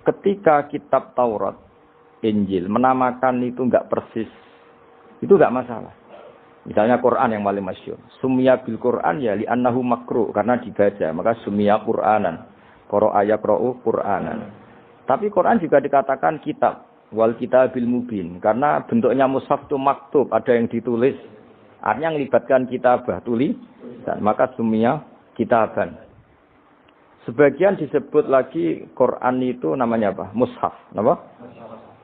ketika kitab Taurat, Injil menamakan itu enggak persis, itu enggak masalah. Misalnya Quran yang paling masyhur, sumya bil Quran ya li annahu makru, karena dibaca, maka sumya Quranan. Qara'a yaqra'u Quranan. Tapi Quran juga dikatakan kitab, wal kitabil mubin, karena bentuknya mushaf itu maktub, ada yang ditulis. Artinya melibatkan kitabah, tulisan, maka sumya kitaban. Sebagian disebut lagi Quran itu namanya apa? Mushaf, apa?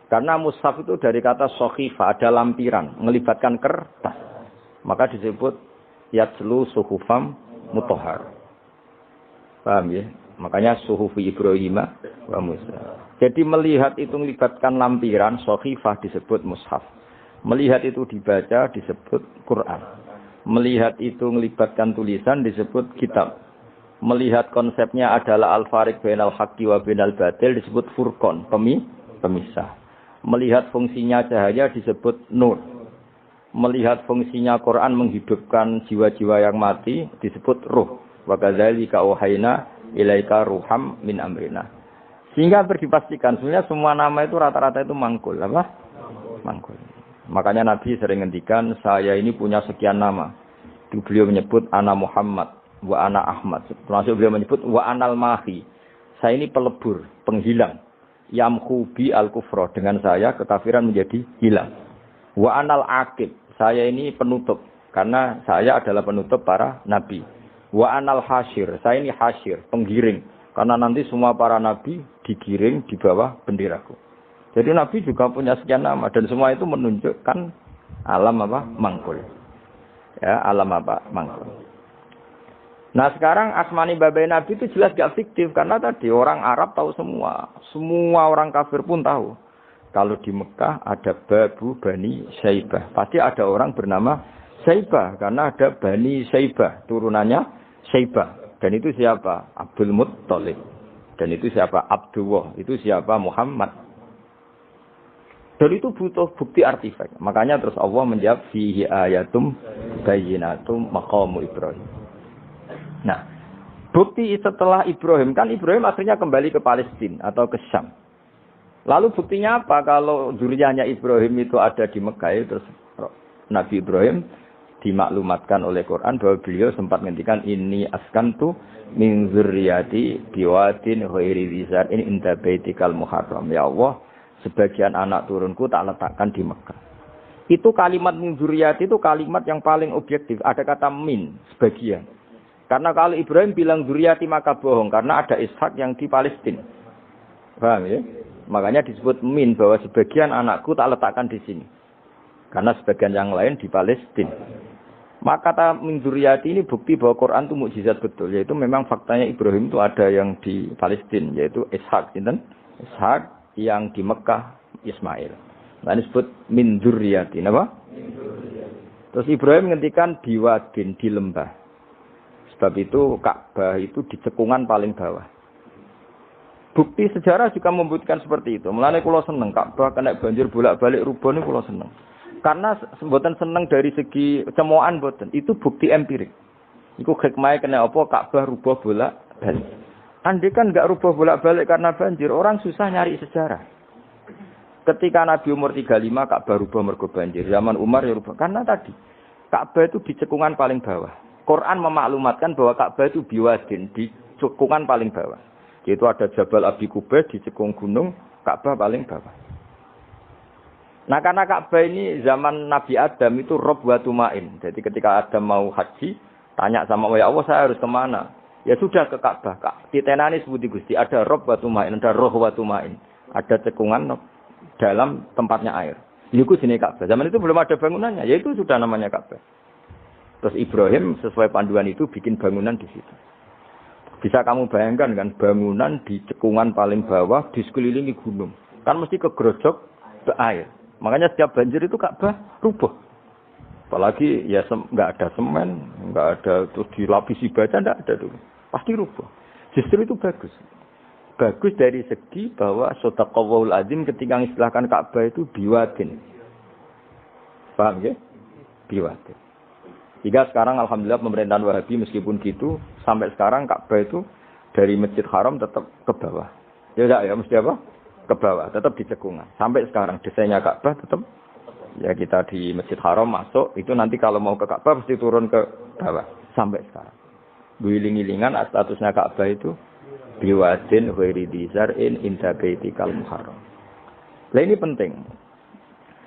Karena mushaf itu dari kata sokhifah, ada lampiran, melibatkan kertas. Maka disebut yatslu suhufam mutahhar. Paham ya? Makanya suhufi Ibrahim wa Musa. Jadi melihat itu melibatkan lampiran, sokhifah disebut mushaf. Melihat itu dibaca disebut Quran. Melihat itu melibatkan tulisan disebut kitab. Melihat konsepnya adalah al-fariq bainal haqqi wa bainal batil disebut furqan, pemisah. Melihat fungsinya cahaya disebut nur. Melihat fungsinya Quran menghidupkan jiwa-jiwa yang mati disebut ruh. Wa kadzalika auhayna ilaika ruham min amrina. Sehingga dipastikan sebenarnya semua nama itu rata-rata itu mangkul, apa? Mangkul. Makanya Nabi sering ngendikan, saya ini punya sekian nama. Beliau menyebut ana Muhammad wa ana Ahmad. Termasuk beliau menyebut wa anal mahi. Saya ini pelebur, penghilang. Yamhu bi al-kufra, dengan saya kekafiran menjadi hilang. Wa anal aqib, saya ini penutup karena saya adalah penutup para nabi. Wa anal hasyir, saya ini hasyir, penggiring, karena nanti semua para nabi digiring di bawah benderaku. Jadi nabi juga punya sekian nama dan semua itu menunjukkan alam apa? Mangkul. Ya, alam apa? Mangkul. Nah sekarang asmani babai Nabi itu jelas gak fiktif karena tadi orang Arab tahu semua. Semua orang kafir pun tahu. Kalau di Mekah ada Babu Bani Syaibah. Pasti ada orang bernama Syaibah karena ada Bani Syaibah. Turunannya Syaibah. Dan itu siapa? Abdul Muttalib. Dan itu siapa? Abdullah. Itu siapa? Muhammad. Dan itu butuh bukti artifak. Makanya terus Allah menjawab fihi ayatum bayyinatum maqamu Ibrahim. Nah, bukti setelah Ibrahim, kan Ibrahim akhirnya kembali ke Palestina atau ke Syam. Lalu buktinya apa kalau zuriyahnya Ibrahim itu ada di Mekah, terus Nabi Ibrahim dimaklumatkan oleh Quran bahwa beliau sempat menghentikan ini askantu min zurriyati biwadin ghairi dzar in inda baitikal muharram. Ya Allah, sebagian anak turunku tak letakkan di Mekah. Itu kalimat min zurriyati itu kalimat yang paling objektif. Ada kata min, sebagian. Karena kalau Ibrahim bilang zuriyati maka bohong. Karena ada Ishak yang di Palestina. Paham ya? Makanya disebut min bahwa sebagian anakku tak letakkan di sini. Karena sebagian yang lain di Palestina. Maka kata min zuriyati ini bukti bahwa Quran itu mukjizat betul. Yaitu memang faktanya Ibrahim itu ada yang di Palestina. Yaitu Ishak. Ishak yang di Mekah Ismail. Nah ini disebut min zuriyati. Apa? Terus Ibrahim menghentikan biwadin di lembah. Sebab itu Ka'bah itu di cekungan paling bawah. Bukti sejarah juga membuktikan seperti itu. Mulane kula seneng Ka'bah kena banjir bolak-balik rubuh niku kula seneng. Karena mboten seneng dari segi cemoan mboten. Itu bukti empirik. Iku hikmahe kena apa Ka'bah rubuh bolak-balik. Andai kan enggak rubuh bolak-balik karena banjir, orang susah nyari sejarah. Ketika Nabi umur 35 Ka'bah rubah mergo banjir. Zaman Umar ya rubah. Karena tadi Ka'bah itu di cekungan paling bawah. Quran memaklumatkan bahwa Ka'bah itu biwadin, di cekungan paling bawah. Yaitu ada Jabal Abi Kubais di cekung gunung, Ka'bah paling bawah. Nah karena Ka'bah ini zaman Nabi Adam itu rob wa tumain. Jadi ketika Adam mau haji, tanya sama ya Allah saya harus kemana? Ya sudah ke Ka'bah. Titenani sebuti Gusti, ada rob wa tumain, ada roh wa tumain. Ada cekungan dalam tempatnya air. Itu sini Ka'bah. Zaman itu belum ada bangunannya, ya itu sudah namanya Ka'bah. Terus Ibrahim sesuai panduan itu bikin bangunan di situ. Bisa kamu bayangkan kan bangunan di cekungan paling bawah di sekelilingi gunung. Kan mesti kegerojok ke air. Makanya setiap banjir itu Ka'bah rubuh. Apalagi ya nggak ada semen, nggak ada terus dilapisi baja, nggak ada dulu. Pasti rubuh. Justru itu bagus. Bagus dari segi bahwa Shadaqallahul Azim ketika mengistilahkan Ka'bah itu biwadin. Paham ya? Biwadin. Jika sekarang alhamdulillah pemerintahan Wahabi meskipun gitu sampai sekarang Ka'bah itu dari Masjid Haram tetap ke bawah. Ya enggak ya mesti apa? Ke bawah, tetap di cekungan. Sampai sekarang desainnya Ka'bah tetap ya kita di Masjid Haram masuk itu nanti kalau mau ke Ka'bah mesti turun ke bawah sampai sekarang. Guling-gilingan statusnya Ka'bah itu biwadin ghairi dzar'in inda baitikal muharram. Nah ini penting.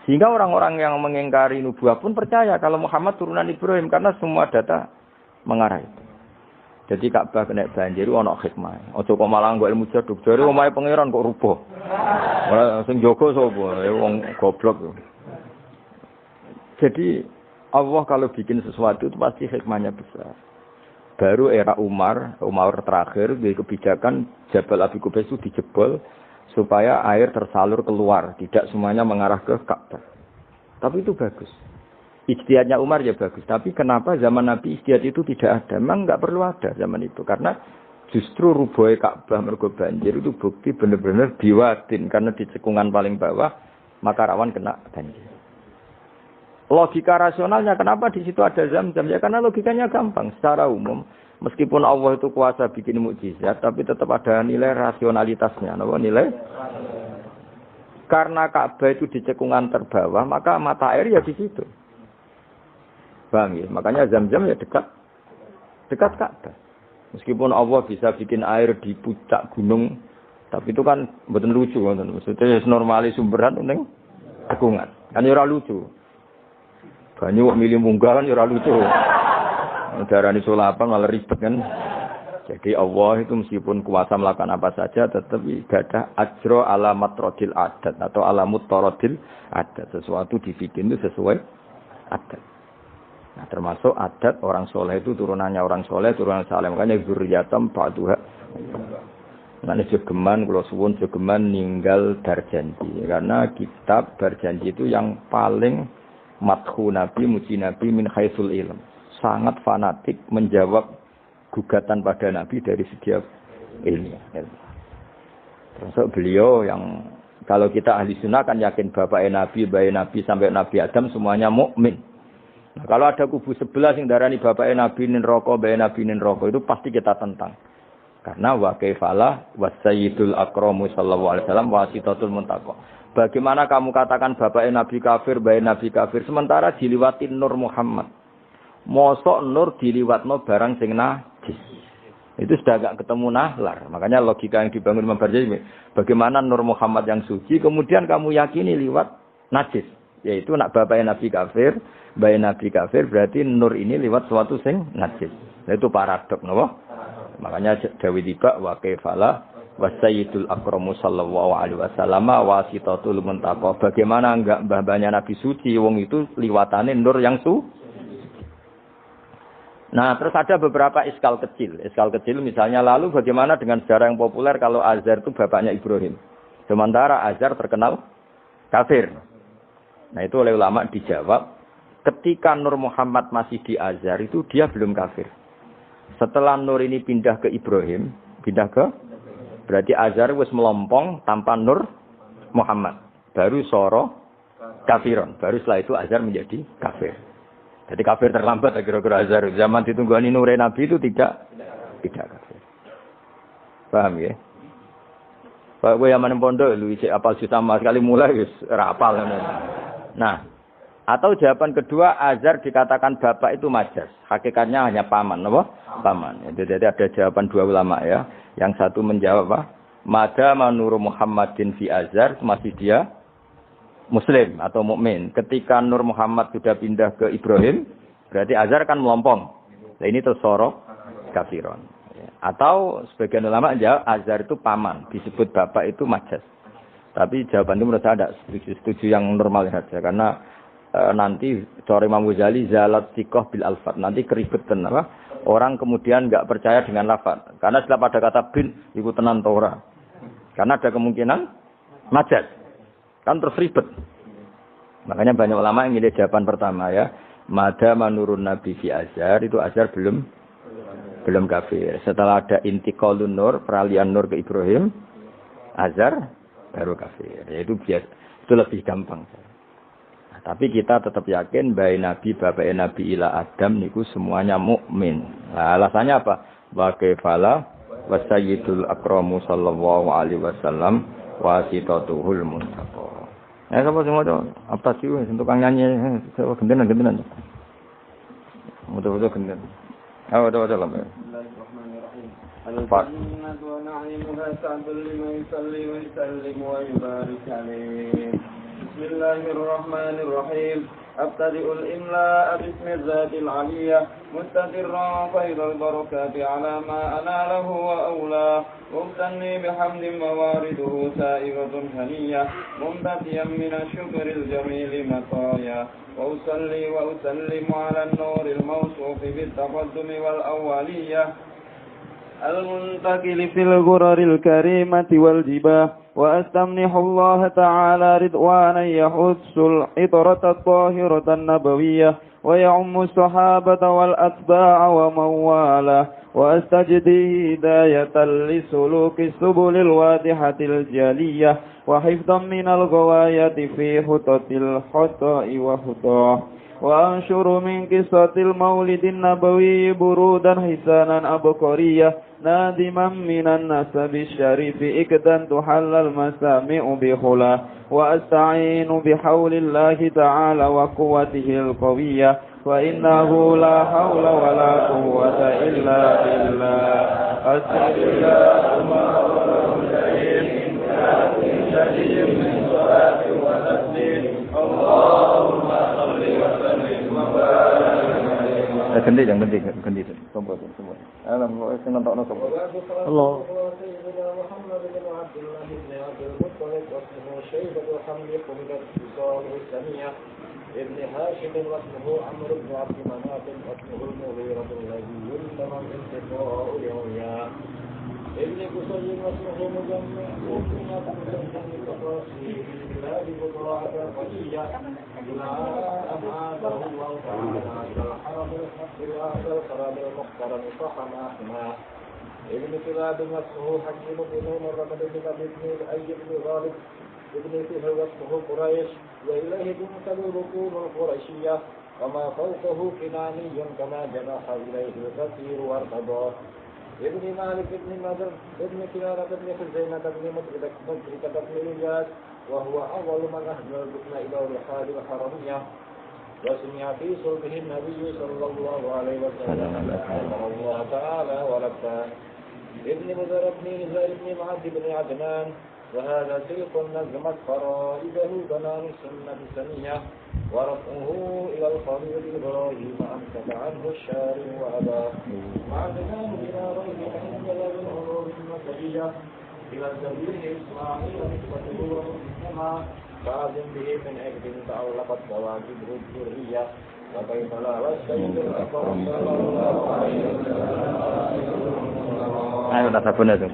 Sehingga orang-orang yang mengingkari nubuah pun percaya kalau Muhammad turunan Ibrahim karena semua data mengarah itu. Jadi Ka'bah kena banjir ana hikmah. Aja kok malah nggo ilmu jaduk. Jare omahe pangeran kok rubuh. Ora sing jaga sapa? Wong goblok. Jadi Allah kalau bikin sesuatu itu pasti hikmahnya besar. Baru era Umar terakhir di kebijakan Jabal Abi Kubais itu dijebol supaya air tersalur keluar, tidak semuanya mengarah ke Ka'bah. Tapi itu bagus. Ijtihadnya Umar ya bagus. Tapi kenapa zaman Nabi ijtihad itu tidak ada? Memang nggak perlu ada zaman itu. Karena justru rubuhnya Ka'bah mergo banjir itu bukti benar-benar biwadin. Karena di cekungan paling bawah, maka rawan kena banjir. Logika rasionalnya kenapa di situ ada Zam-Zam? Ya karena logikanya gampang. Secara umum, meskipun Allah itu kuasa bikin mukjizat, tapi tetap ada nilai rasionalitasnya. Apa nilai? Karena Ka'bah itu di cekungan terbawah, maka mata air ya di situ. Paham ya? Makanya Zam-Zam ya dekat Ka'bah. Meskipun Allah bisa bikin air di puncak gunung, tapi itu kan betul lucu, maksudnya normali sumberan ning cekungan. Kan ora lucu. Banyu milih munggah kan ora lucu. Darani sulapan malah ribet kan. Jadi Allah itu meskipun kuasa melakukan apa saja tetap ibadah ajro alamat rodil adat atau alamut torodil adat. Sesuatu dibikin itu sesuai adat. Nah, termasuk adat orang soleh itu turunannya orang soleh, turunan saleh. Makanya zuriyatam ba'duha. Nah, jogeman kula suwun jogeman ninggal berjanji. Karena kitab berjanji itu yang paling madhu Nabi, muji Nabi min haitsul ilm. Sangat fanatik menjawab gugatan pada Nabi dari segi ilmiah. Termasuk beliau yang kalau kita ahli sunnah kan yakin bapaknya Nabi, bayi Nabi sampai Nabi Adam semuanya mukmin. Nah, kalau ada kubu sebelah yang darani bapaknya Nabi nin roko, bayi Nabi nin roko itu pasti kita tentang. Karena wa kaifalah wasayyidul akramu sallallahu alaihi wasallam wasitatul muntaqo. Bagaimana kamu katakan bapaknya Nabi kafir, bayi Nabi kafir sementara diliwatin Nur Muhammad. Mosok nur diliwatno barang sing najis. Itu sudah agak ketemu nahlar. Makanya logika yang dibangun Imam Barjani, bagaimana Nur Muhammad yang suci kemudian kamu yakini liwat najis. Yaitu nak bapaknya Nabi kafir, bayi Nabi kafir berarti nur ini liwat suatu sing najis. Nah, itu paradok, napa? Makanya Dawi tiba wa kaifala wasayyidul akramu sallallahu alaihi wasallam wasitatul muntaqo. Bagaimana enggak mbah-mbahnya Nabi suci wong itu liwatane nur yang suci. Nah, terus ada beberapa iskal kecil. Iskal kecil misalnya lalu bagaimana dengan sejarah yang populer kalau Azar itu bapaknya Ibrahim. Sementara Azar terkenal kafir. Nah, itu oleh ulama dijawab, ketika Nur Muhammad masih di Azar itu dia belum kafir. Setelah Nur ini pindah ke Ibrahim, berarti Azar wis melompong tanpa Nur Muhammad. Baru soro kafiron. Baru setelah itu Azar menjadi kafir. Jadi kafir terlambat kira-kira Azhar. Zaman ditunggani Nure Nabi itu tidak kafir. Paham ya? Kalau gue yang mana pondok, lu isi apal juta sama sekali mulai wis rapal. Nah, atau jawaban kedua, azar dikatakan bapak itu majas. Hakikatnya hanya paman, apa? Paman. Jadi ada jawaban dua ulama ya. Yang satu menjawab apa? Mada manuru Muhammadin fi azar, masih dia Muslim atau mukmin. Ketika Nur Muhammad sudah pindah ke Ibrahim, berarti azar kan melompong. Nah ini tersorok kafiron. Atau sebagian ulama jawab azhar itu paman, disebut bapak itu majas. Tapi jawaban itu menurut saya tidak setuju yang normal saja, karena nanti cara Imam Ghazali zalat sikoh bil alfat, nanti keribetan apa? Orang kemudian nggak percaya dengan lafaz, karena setelah pada kata bin itu tenan Torah, karena ada kemungkinan majas, kan terus ribet. Makanya banyak ulama yang milih jawaban pertama ya, mada manurun nabi fi azhar, itu azhar belum kafir. Setelah ada intiqalun nur, peralihan nur ke Ibrahim, azhar baru kafir. Ya, itu biasa, itu lebih gampang. Nah, tapi kita tetap yakin bahwa Nabi bapak Nabi ila Adam niku semuanya mukmin. Nah, alasannya apa? Wa kaifala wasayyidul akramu sallallahu alaihi wasallam wasitatuhul muntaqa. Ya sapa semua itu apa sih untuk kang nyanyi gendenan. Mudah-mudahan gendenan. Ada lah. Bismillahirrahmanirrahim. Al-jannatu wa na'imuha sa'dun liman yusalli wa yusallim wa yubarik alaih. Bismillahirrahmanirrahim. Abtadi'ul imla'a bismi zatil aliyah mustadirran faidal barakati ala ma analah wa awla mubtanni bihamdin mawariduhu sa'iratun haniyah mumtatiyan minas syukril jamili mataya وأصلي وأسلم على النور الموصوف بالتقدم والأولية المنتقل في الغرر الكريمة والجباه وأستمنح الله تعالى رضوانا يحث العطرة الطاهرة النبوية ويعم الصحابة والأتباع ومن والاه وأستجدي هداية لسلوك السبل الواضحة الجلية وحفظا من الغواية في خطط الخطأ وخطاه وأنشر من قصة المولد النبوي برودا حسانا أبقرية نادما من النسب الشريف إكدا تحل المسامع بخلاه وأستعين بحول الله تعالى وقوته القوية وإنه لا حول ولا قوة إلا بالله أستغفر من صلاة وتسليم اللهم صل وسلم وبارك عليه. Ganti semua. Alhamdulillah senang tak nak semua. Allah. سيدنا محمد بن عبد الله بن عبد المطلب واسمه شيبة وحمد قبلت بصاله السمية ابن هاشم واسمه عمرو بن عبد مناف واسمه المغيرة الذي يلزم انتقاء العليا ابن قصي واسمه مجمع وكنية مسلم التفاصيل بلاد بضاعة قلية إلى أن عاده الله تعالى إلى الحرم الحق وهذا الخراب المحترم صحن أحماه ابن كلاب واسمه حكيم بن مرمد بن ابن الأي بن غالب ابن فهر واسمه قريش وإليه تنسب الركوب القريشية وما فوقه كناني كما جنح إليه الكثير وارتضاه ابن مالك ابن نضر ابن كنانة ابن خزيمة ابن مدركة ابن إياس وهو أول من أهدى الركن إلى الرحال الحرمية وسمع في صلبه النبي صلى الله عليه وسلم رحمه الله تعالى ولبى ابن بدر ابن نزار ابن معد بن عدنان وهذا سيق نظمت فرائده بنان السنة السنية ورفعه إلى الخليل إبراهيم أمسك عنه الشارع وأباه وعدناه إلى ريب أنزل بالعروض المسجية إلى سبيل إسماعيل نسبته ومسلما فأذن به من عقد تعلقت كواكبه الذرية وكيف لا والسيد الأكرم صلى الله عليه وسلم. Ayo dah sabun aja.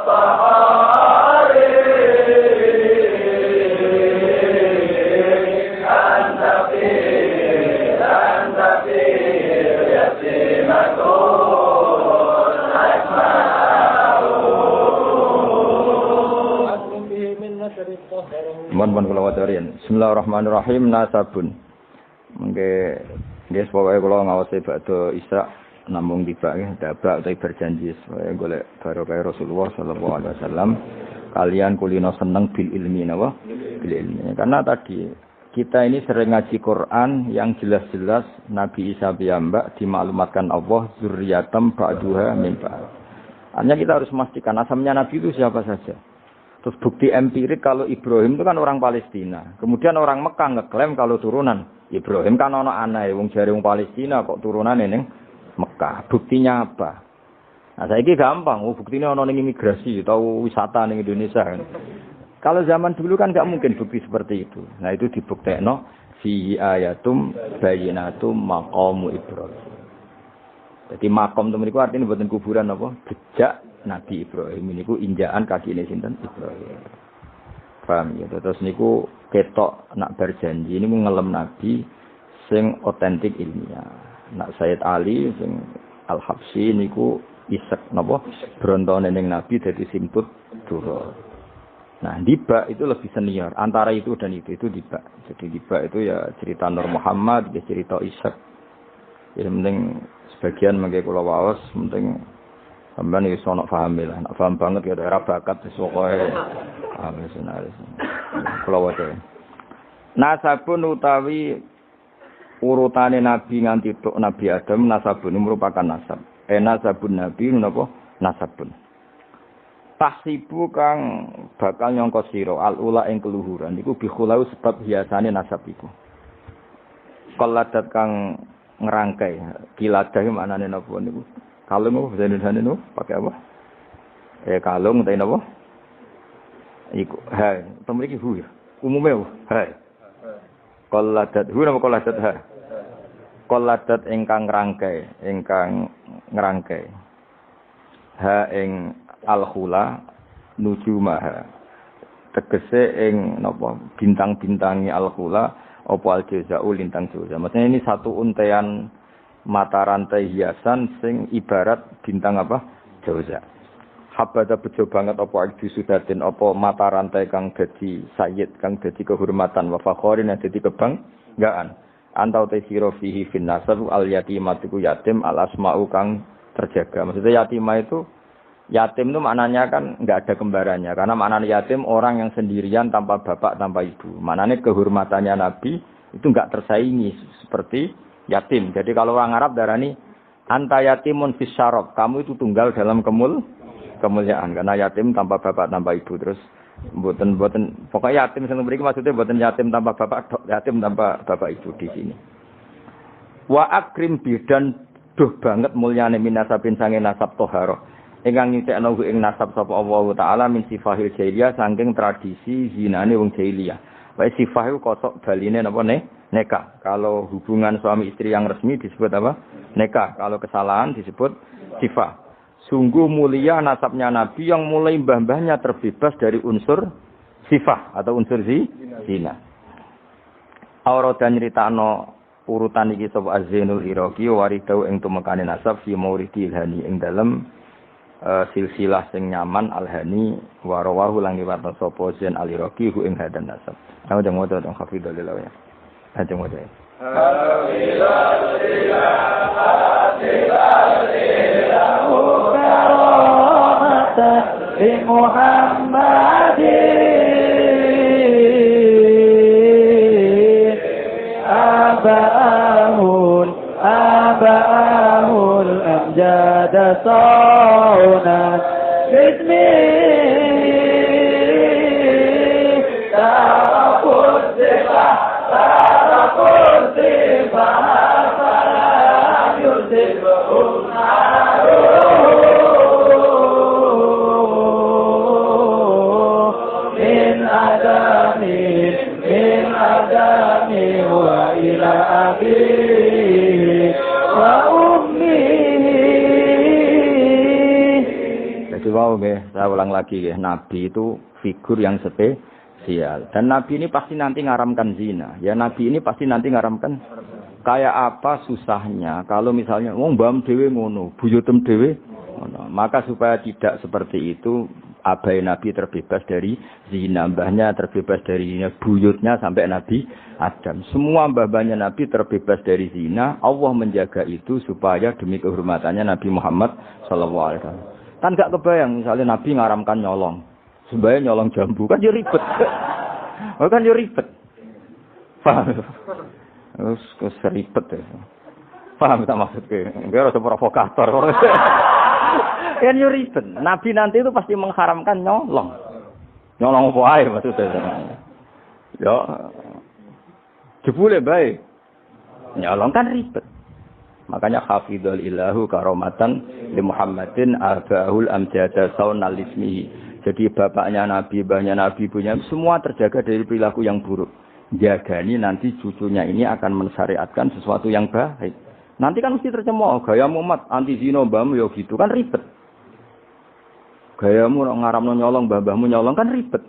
صحابة Mohon kula wacarin. Bismillahirrahmanirrahim. Nasabun. Mengke nggih pokoke kula ngawasi badhe Isra namung tiba nggih dabak utawi berjanji supaya golek barokah Rasulullah sallallahu alaihi wasallam kalian kulino seneng bil ilmi napa? Bil ilmi. Karena tadi kita ini sering ngaji Quran yang jelas-jelas Nabi Isa piyambak dimaklumatkan Allah zurriyatam ba'duha min ba'd. Hanya kita harus memastikan asalnya Nabi itu siapa saja. Terus bukti empirik kalau Ibrahim itu kan orang Palestina. Kemudian orang Mekah ngeklaim kalau turunan Ibrahim kan ana anae wong jare wong Palestina kok turunane ning Mekah. Buktinya apa? Nah, saiki gampang, buktinya ana ning imigrasi atau wisata ning Indonesia kan. Kalau zaman dulu kan enggak mungkin bukti seperti itu. Nah, itu dibuktekno fi ayatum bayyinatum maqamu Ibrahim. Jadi makom temen iku artine mboten kuburan apa? Jejak Nabi Ibrahim niku injakan kakine sinten Ibrahim. Paham ya? Terus niku ketok nak berjanji niku ngelem Nabi sing otentik ilmiah. Nak Sayyid Ali sing Al-Habsyi niku isek napa brontone ning Nabi dadi simput dura. Nah, Diba itu lebih senior antara itu dan itu Diba. Jadi Diba itu ya cerita Nur Muhammad, ya cerita Ishak. Ya penting sebagian mengke kula waos penting sampeyan iso ana paham lah. Nek paham banget ya ora bakat wis pokoke senaris. Kula waca. Nasabun utawi urutane nabi nganti tok Nabi Adam nasabun merupakan nasab. Nasabun nabi napa? Nasabun. Tahsibu kang bakal nyangka sira al-ula ing keluhuran iku bikhulau sebab hiasane nasab iku. Qalladat kang ngerangkai kiladah maknane napa niku? Kalung apa bahasa Indonesia niku pakai apa? Kalung utawa napa? Iku ha, temen iki hu ya. Umume ha. Qalladat hu napa qalladat ha? Qalladat ingkang ngerangkai. Ha ing al-khula nujumaha. Tegese ing napa bintang-bintangi al-khula apa al-jaza'u lintang jaza. Maksudnya ini satu untean mata rantai hiasan sing ibarat bintang apa? Jaza. Habada bejo banget apa aju sudatin apa mata rantai kang dadi sayyid kang dadi kehormatan wa fakhorin dadi kebanggaan. Antau te sira fihi fin nasab al yatimatu yatim al asma'u kang terjaga. Maksudnya yatimah itu yatim itu maknanya kan enggak ada kembarannya. Karena maknanya yatim orang yang sendirian tanpa bapak, tanpa ibu. Maknanya kehormatannya Nabi itu enggak tersaingi seperti yatim. Jadi kalau orang Arab darani anta yatimun fis syarab. Kamu itu tunggal dalam kemuliaan. Karena yatim tanpa bapak, tanpa ibu. Terus mboten pokoknya yatim sing mriki maksudnya mboten yatim tanpa bapak, yatim tanpa bapak ibu di sini. Wa akrim bidan duh banget mulyane minasabin sange nasab toharoh. Ingkang nyucekno ing nasab sapa Allah taala min sifahil jahiliyah saking tradisi zinane wong jahiliyah. Wae sifah iku kosok baline napa nikah. Kalau hubungan suami istri yang resmi disebut apa? Nikah. Kalau kesalahan disebut sifah. Sungguh mulia nasabnya Nabi yang mulai mbah-mbahnya terbebas dari unsur sifah atau unsur zina. Aurada nyritakno urutan iki sapa Az-Zainul Iraqi waridau ing tumekane nasab fi mauridil hani ing dalem silsilah sing nyaman al-hani wa rawahu lan riwayat sapa Zain al-Iraqi hu ing hadan nasab. Aku jangan waca dong hafidhulillah ya. Ajeng waca. Aba'ahul amjada sawnan bismi tarakut sifah falam yusibhum min adami wa ila akhir wa ummi. Jadi wow saya ulang lagi ya, Nabi itu figur yang spesial. Dan Nabi ini pasti nanti ngaramkan zina. Ya Nabi ini pasti nanti ngaramkan. Kayak apa susahnya kalau misalnya wong mbam dhewe ngono, buyutem dhewe ngono. Maka supaya tidak seperti itu, Abai Nabi terbebas dari zina, mbahnya terbebas dari zina, buyutnya sampai Nabi Adam. Semua mbah-mbahnya Nabi terbebas dari zina. Allah menjaga itu supaya demi kehormatannya Nabi Muhammad sallallahu alaihi wasallam. Kan gak kebayang misalnya Nabi ngaramkan nyolong. Sembahyang nyolong jambu kan yo ribet. Oh kan yo ribet. Paham? Terus ribet ya. Paham tak maksudnya? Enggak harus provokator. Kan yo ribet. Nabi nanti itu pasti mengharamkan nyolong. Nyolong apa ae maksudnya. Ya. Jebule bae. Nyolong kan ribet. Makanya hafizul ilahu karomatan li Muhammadin abahul amjada saunal ismihi. Jadi bapaknya Nabi, mbahnya Nabi, ibunya semua terjaga dari perilaku yang buruk. Jagani nanti cucunya ini akan mensyariatkan sesuatu yang baik. Nanti kan mesti tercemooh, gaya Muhammad anti zina mbahmu ya gitu kan ribet. Gayamu ngaramno nyolong, mbahmu nyolong kan ribet.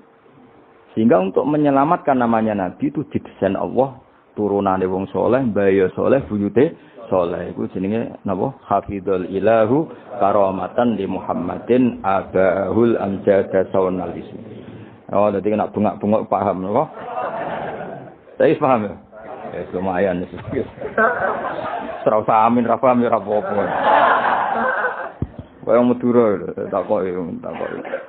Sehingga untuk menyelamatkan namanya Nabi itu didesain Allah turunane wong soleh, mbaya soleh, buyute soleh. Iku jenenge napa? Hafizul ilahu karamatan li Muhammadin abahul amjada saunal ismi. Oh, dadi nek bengak-bengok paham napa? Saya paham ya? Lumayan ya. Serau samin ra paham ya ora apa-apa. Kaya Madura takoki.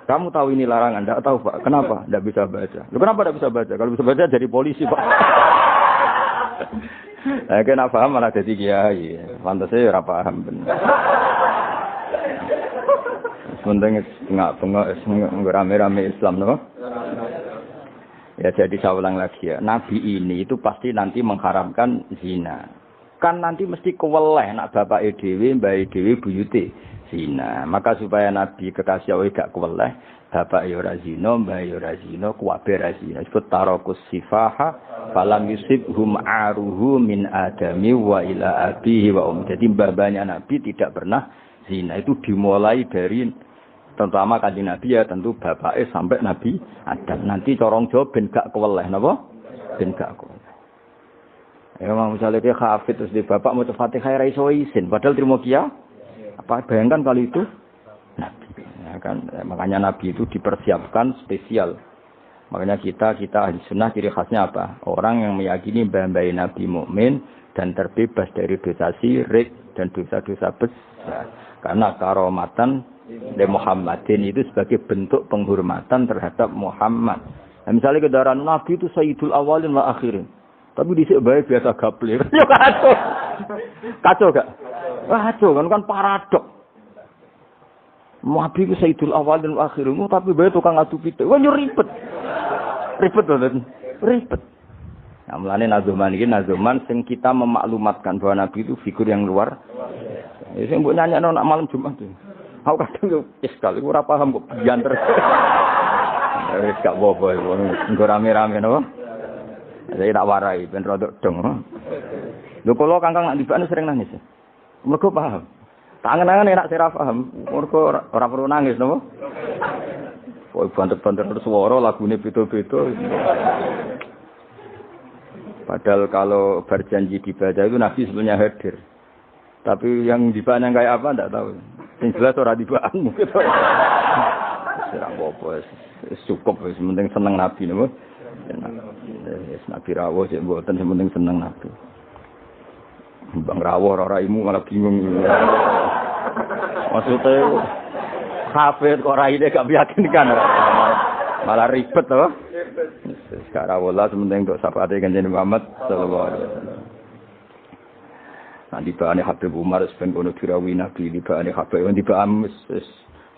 Kamu tahu ini larangan? Enggak tahu, Pak. Kenapa? Enggak bisa baca. Loh, kenapa enggak bisa baca? Kalau bisa baca jadi polisi, Pak. Nah, kena paham malah jadi kiai. Pantasnya ora paham bener. Sementing enggak rame-rame Islam, no? Ya jadi saya ulang lagi ya. Nabi ini itu pasti nanti mengharamkan zina. Kan nanti mesti keweleh nak bapak dhewe, mbah dhewe buyute zina. Maka supaya Nabi kekasih Allah gak keweleh, bapak ya ora zina, mbah ya ora zina, kuwabe ora zina. Disebut tarakus sifaha falam yusibhum aruhu min adami wa ila abihi wa Jadi mbah-mbahnya Nabi tidak pernah zina. Itu dimulai dari terutama kanjeng Nabi ya tentu bapake sampai Nabi Adam. Nanti corong Jawa ben gak keweleh napa? Ben gak keweleh. Ya mau misalnya dia hafid terus di bapak mau Fatihah ra iso isin padahal trimo kia. Apa bayangkan kali itu Nabi. Ya kan makanya Nabi itu dipersiapkan spesial. Makanya kita ahli sunnah ciri khasnya apa? Orang yang meyakini mbah-mbah Nabi mukmin dan terbebas dari dosa syirik dan dosa-dosa besar. Karena karomatan de Muhammadin itu sebagai bentuk penghormatan terhadap Muhammad. Nah, misalnya kendaraan Nabi itu sayyidul awalin wa akhirin. Tapi dhisik bae biasa gaple. Ya kacau. Kacau gak? Kacau kan paradok. Nabi itu sayyidul awalin wa akhirin, tapi bae tukang adu pitik. Wah ribet. Ribet banget. Ribet. Nah, mulane nazuman iki nazuman sing kita memaklumatkan bahwa Nabi itu figur yang luar. Ya sing mbok nyanyakno nak malam Jumat itu. Aku kadang yo iskal, ora paham kok bian terus. Wis gak apa-apa iku, nggo rame-rame napa. Saya tak warai ben rodok dong. Lho kula Kangkang nak dibane sering nangis. Mergo paham. Tangan-tangan enak sira paham, mergo ora perlu nangis napa. Kok banter-banter terus swara lagune beda-beda. Padahal kalau berjanji dibaca itu Nabi sebenarnya hadir. Tapi yang dibaan yang kayak apa enggak tahu. Yang jelas ora dibaan mungkin. Ora apa-apa, cukup wis penting seneng Nabi niku. Wis Nabi rawuh sik mboten penting seneng Nabi. Bang rawuh ora imu malah bingung. Maksudnya hafid kok raine gak meyakinkan. Malah ribet to. Sekarang wala sementing untuk sahabat Kanjeng Muhammad sallallahu alaihi wasallam. Nanti bahane Habib Umar ben kono dirawi Nabi di bahane Habib di baham wis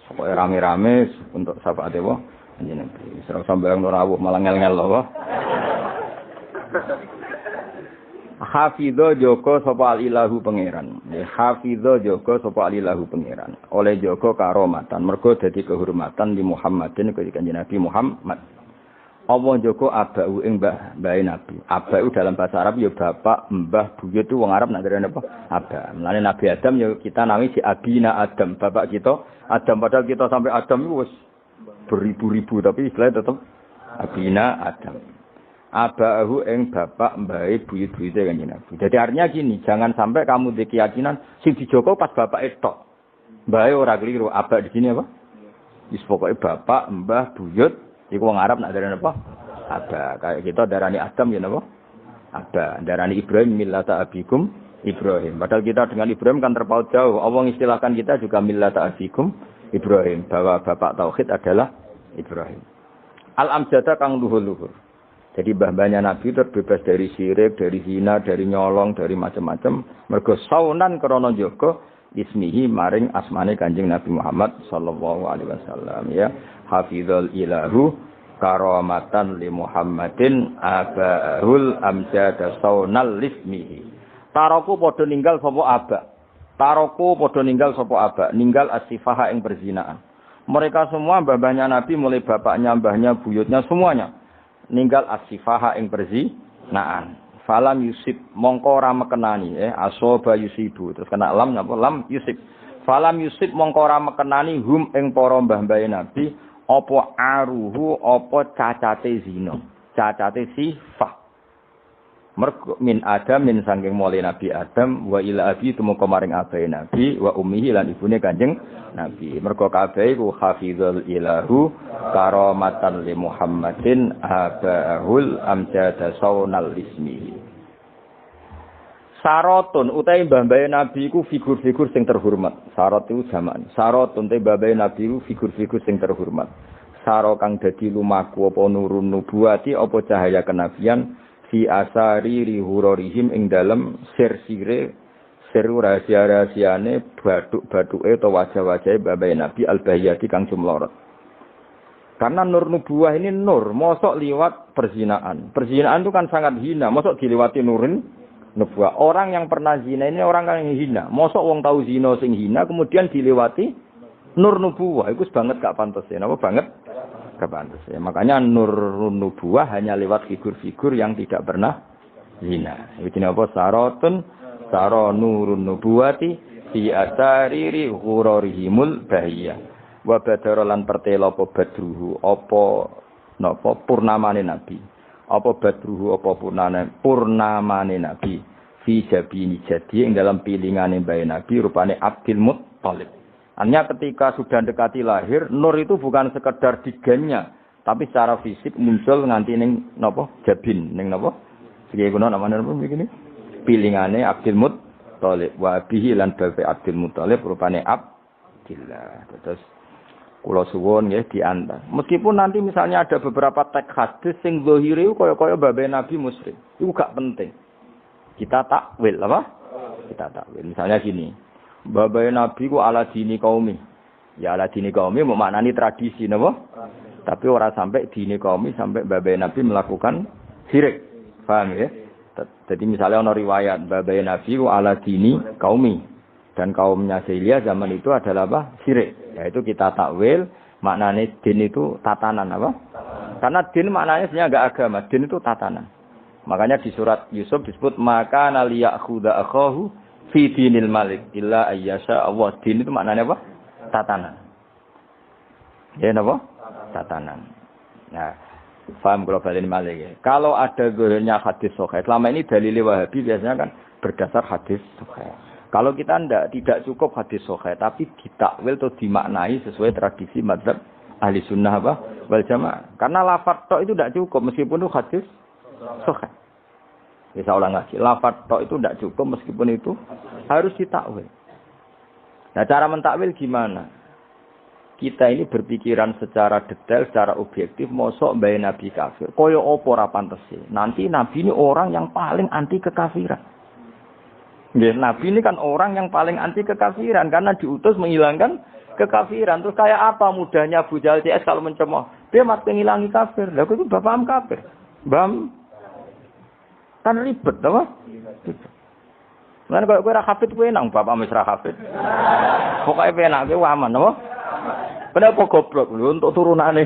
pokoke rame-rame untuk sahabat dewa Kanjeng Nabi. Serang sampeyan ora rawuh malah ngel-ngel lho. Hafidho Joko sapa alilahu pangeran. Hafidho Joko sapa alilahu pangeran. Oleh Joko karomatan mergo dadi kehormatan di Muhammadin ke Kanjeng Nabi Muhammad. Allah Joko abau ing mbah Nabi. Abau dalam bahasa Arab ya bapak, mbah, buyut itu wong Arab nak derene apa? Aba. Mulane Nabi Adam ya kita nami si Abina Adam, bapak kita Adam padahal kita sampai Adam itu wis beribu-ribu tapi istilahnya tetap Abina Adam. Abau ing bapak, mbah, buyut-buyute Kanjeng Nabi. Jadi artinya gini, jangan sampai kamu di keyakinan sing dijogo pas bapak tok. Mbah ora keliru, abak di sini apa? Wis pokoke bapak, mbah, buyut, iku wong Arab nak darani apa? Aba. Kayak kita darani Adam ya napa? Aba. Darani Ibrahim millata abikum Ibrahim. Padahal kita dengan Ibrahim kan terpaut jauh. Allah istilahkan kita juga millata abikum Ibrahim, bahwa bapak tauhid adalah Ibrahim. Al-amjada kang luhur-luhur. Jadi mbah-mbahnya Nabi terbebas dari syirik, dari zina, dari nyolong, dari macam-macam. Mergo saunan krana njaga ismihi maring asmane Kanjeng Nabi Muhammad sallallahu alaihi wasallam ya. Hafizul ilahu karamatan li Muhammadin abahul amjada saunal lismihi. Taroku padha ninggal sapa aba. Taroku padha ninggal sapa aba, ninggal asifaha ing perzinaan. Mereka semua mbah-mbahnya Nabi mulai bapaknya, mbahnya, buyutnya semuanya ninggal asifaha ing perzinaan. Falam yusib mongko ora mekenani asoba yusibu terus kena lam napa lam yusib. Falam yusib mongko ora mekenani hum ing para mbah-mbahe Nabi apa aruhu apa cacate zina, cacate sifah. Mergo min Adam min sangking mulai Nabi Adam wa ila abi tumeka maring abahe Nabi wa ummihi lan ibune Kanjeng Nabi. Mergo kabeh iku hafizul ilahu karamatan li Muhammadin abahul amjada saunal ismi. Sarotun utahe mbah-mbahe Nabi iku figur-figur sing terhormat. Sarot iku jamak. Sarotun te mbah-mbahe Nabi iku figur-figur sing terhormat. Saro kang dadi lumaku apa nurun nubuwati apa cahaya kenabian fi asari rihurorihim ing dalem sir-sire seru rahasia-rahasiane bathuk-bathuke utawa wajah-wajahe mbah-mbahe Nabi al-bahiyati kang jumlorot. Karena nur nubuwah ini nur, mosok liwat perzinaan. Perzinaan itu kan sangat hina, mosok dilewati nurin nubuwah. Orang yang pernah zina ini orang yang hina. Mosok wong tahu zina sing hina kemudian dilewati nur nubuwah. Iku banget gak pantes ya. Napa banget? Gak pantes ya. Makanya nur nubuwah hanya lewat figur-figur yang tidak pernah zina. Iki napa sarotun saro nurun nubuwati fi asariri ghurarihimul bahiyah. Wa badara lan pertela apa badruhu apa napa purnamane nabi apa badruhu apa purnamane nabi fi jabini jadi ing dalam pilingane bae nabi rupane Abdul Muttalib. Artinya ketika sudah dekati lahir nur itu bukan sekedar digennya tapi secara fisik muncul nganti ning napa jabin ning napa iki kuno namane napa begini pilingane Abdul Muttalib wa bihi lan bae Abdul Muttalib rupane Abdillah. Terus kula suwun nggih diantar. Meskipun nanti misalnya ada beberapa teks hadis sing zahire kaya-kaya babe Nabi musyrik. Iku gak penting. Kita takwil apa? Kita takwil. Misalnya gini. Babe Nabi ku ala dini kaumi. Ya ala dini kaumi maknani tradisi napa? Tapi ora sampai dini kaumi sampai babe Nabi melakukan syirik. Paham ya? Jadi misalnya ana riwayat babe Nabi ku ala dini kaumi. Dan kaumnya Jahiliyah zaman itu adalah apa? Syirik. Yaitu kita takwil, maknanya din itu tatanan apa? Karena din maknanya sebenarnya enggak agama, din itu tatanan. Makanya di surat Yusuf disebut maka naliyakhudha akhahu fi dinil malik illa ayyasha Allah. Din itu maknanya apa? Tatanan. Ya napa? Tatanan. Nah, paham kalau balik malik ya. Kalau ada gorennya hadis sahih, selama ini dalil Wahabi biasanya kan berdasar hadis sahih. Kalau kita tidak cukup hadis sahih, tapi ditakwil atau dimaknai sesuai tradisi mazhab ahli sunnah apa wal jamaah. Karena lafadz tok itu tidak cukup meskipun itu hadis sahih. Bisa ulang lagi, lafadz tok itu tidak cukup meskipun itu harus ditakwil. Nah cara mentakwil gimana? Kita ini berpikiran secara detail, secara objektif, mosok mbae Nabi kafir. Kaya apa ora pantes sih? Nanti Nabi ini orang yang paling anti kekafiran. Nabi ini kan orang yang paling anti kekafiran karena diutus menghilangkan kekafiran. Terus kayak apa mudahnya Abu Jahal CS kalau mencemooh? Dia mat menghilangi kafir. Lah itu bapakam kafir. Bam kan ribet apa? Lan kok kowe ra hafid kowe nang bapak wis ra hafid. Pokoke penak kowe aman apa? Kenapa goblok lho untuk turunane?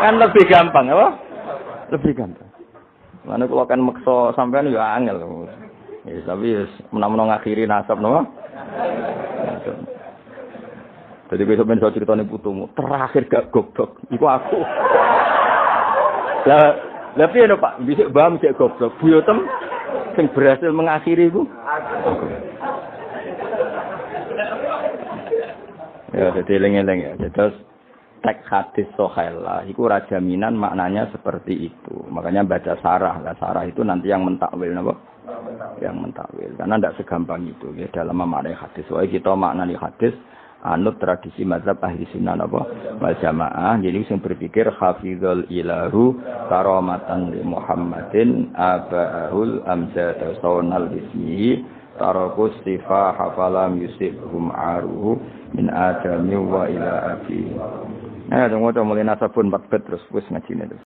Kan lebih gampang apa? Lebih gampang. Lan kula kan meksa sampean ya angel. Ya, tapi menang-menang ngakhiri nasab no. Jadi besok ben cerita ning putumu, terakhir gak goblok. Iku aku. Lah piye no Pak? Bisa bam cek goblok. Buyotem sing berhasil mengakhiri iku. Ya, dadi eling-eling ya. Terus teks hadis sohaila iku ora jaminan maknanya seperti itu. Makanya baca sarah. Lah sarah itu nanti yang mentakwil napa? Yang mentakwil. Karena tidak segampang itu ya dalam memaknai hadis. Soalnya kita maknani hadis anut tradisi mazhab ahli sunnah apa wal jamaah. Jadi sing berpikir hafizul ilahu karamatan li Muhammadin abahul amjad sawnal bismihi taraku sifa hafalam yusibhum aruhu min adami wa ila abi. Nah, tunggu mulai nasabun 4 bet terus wis ngajine.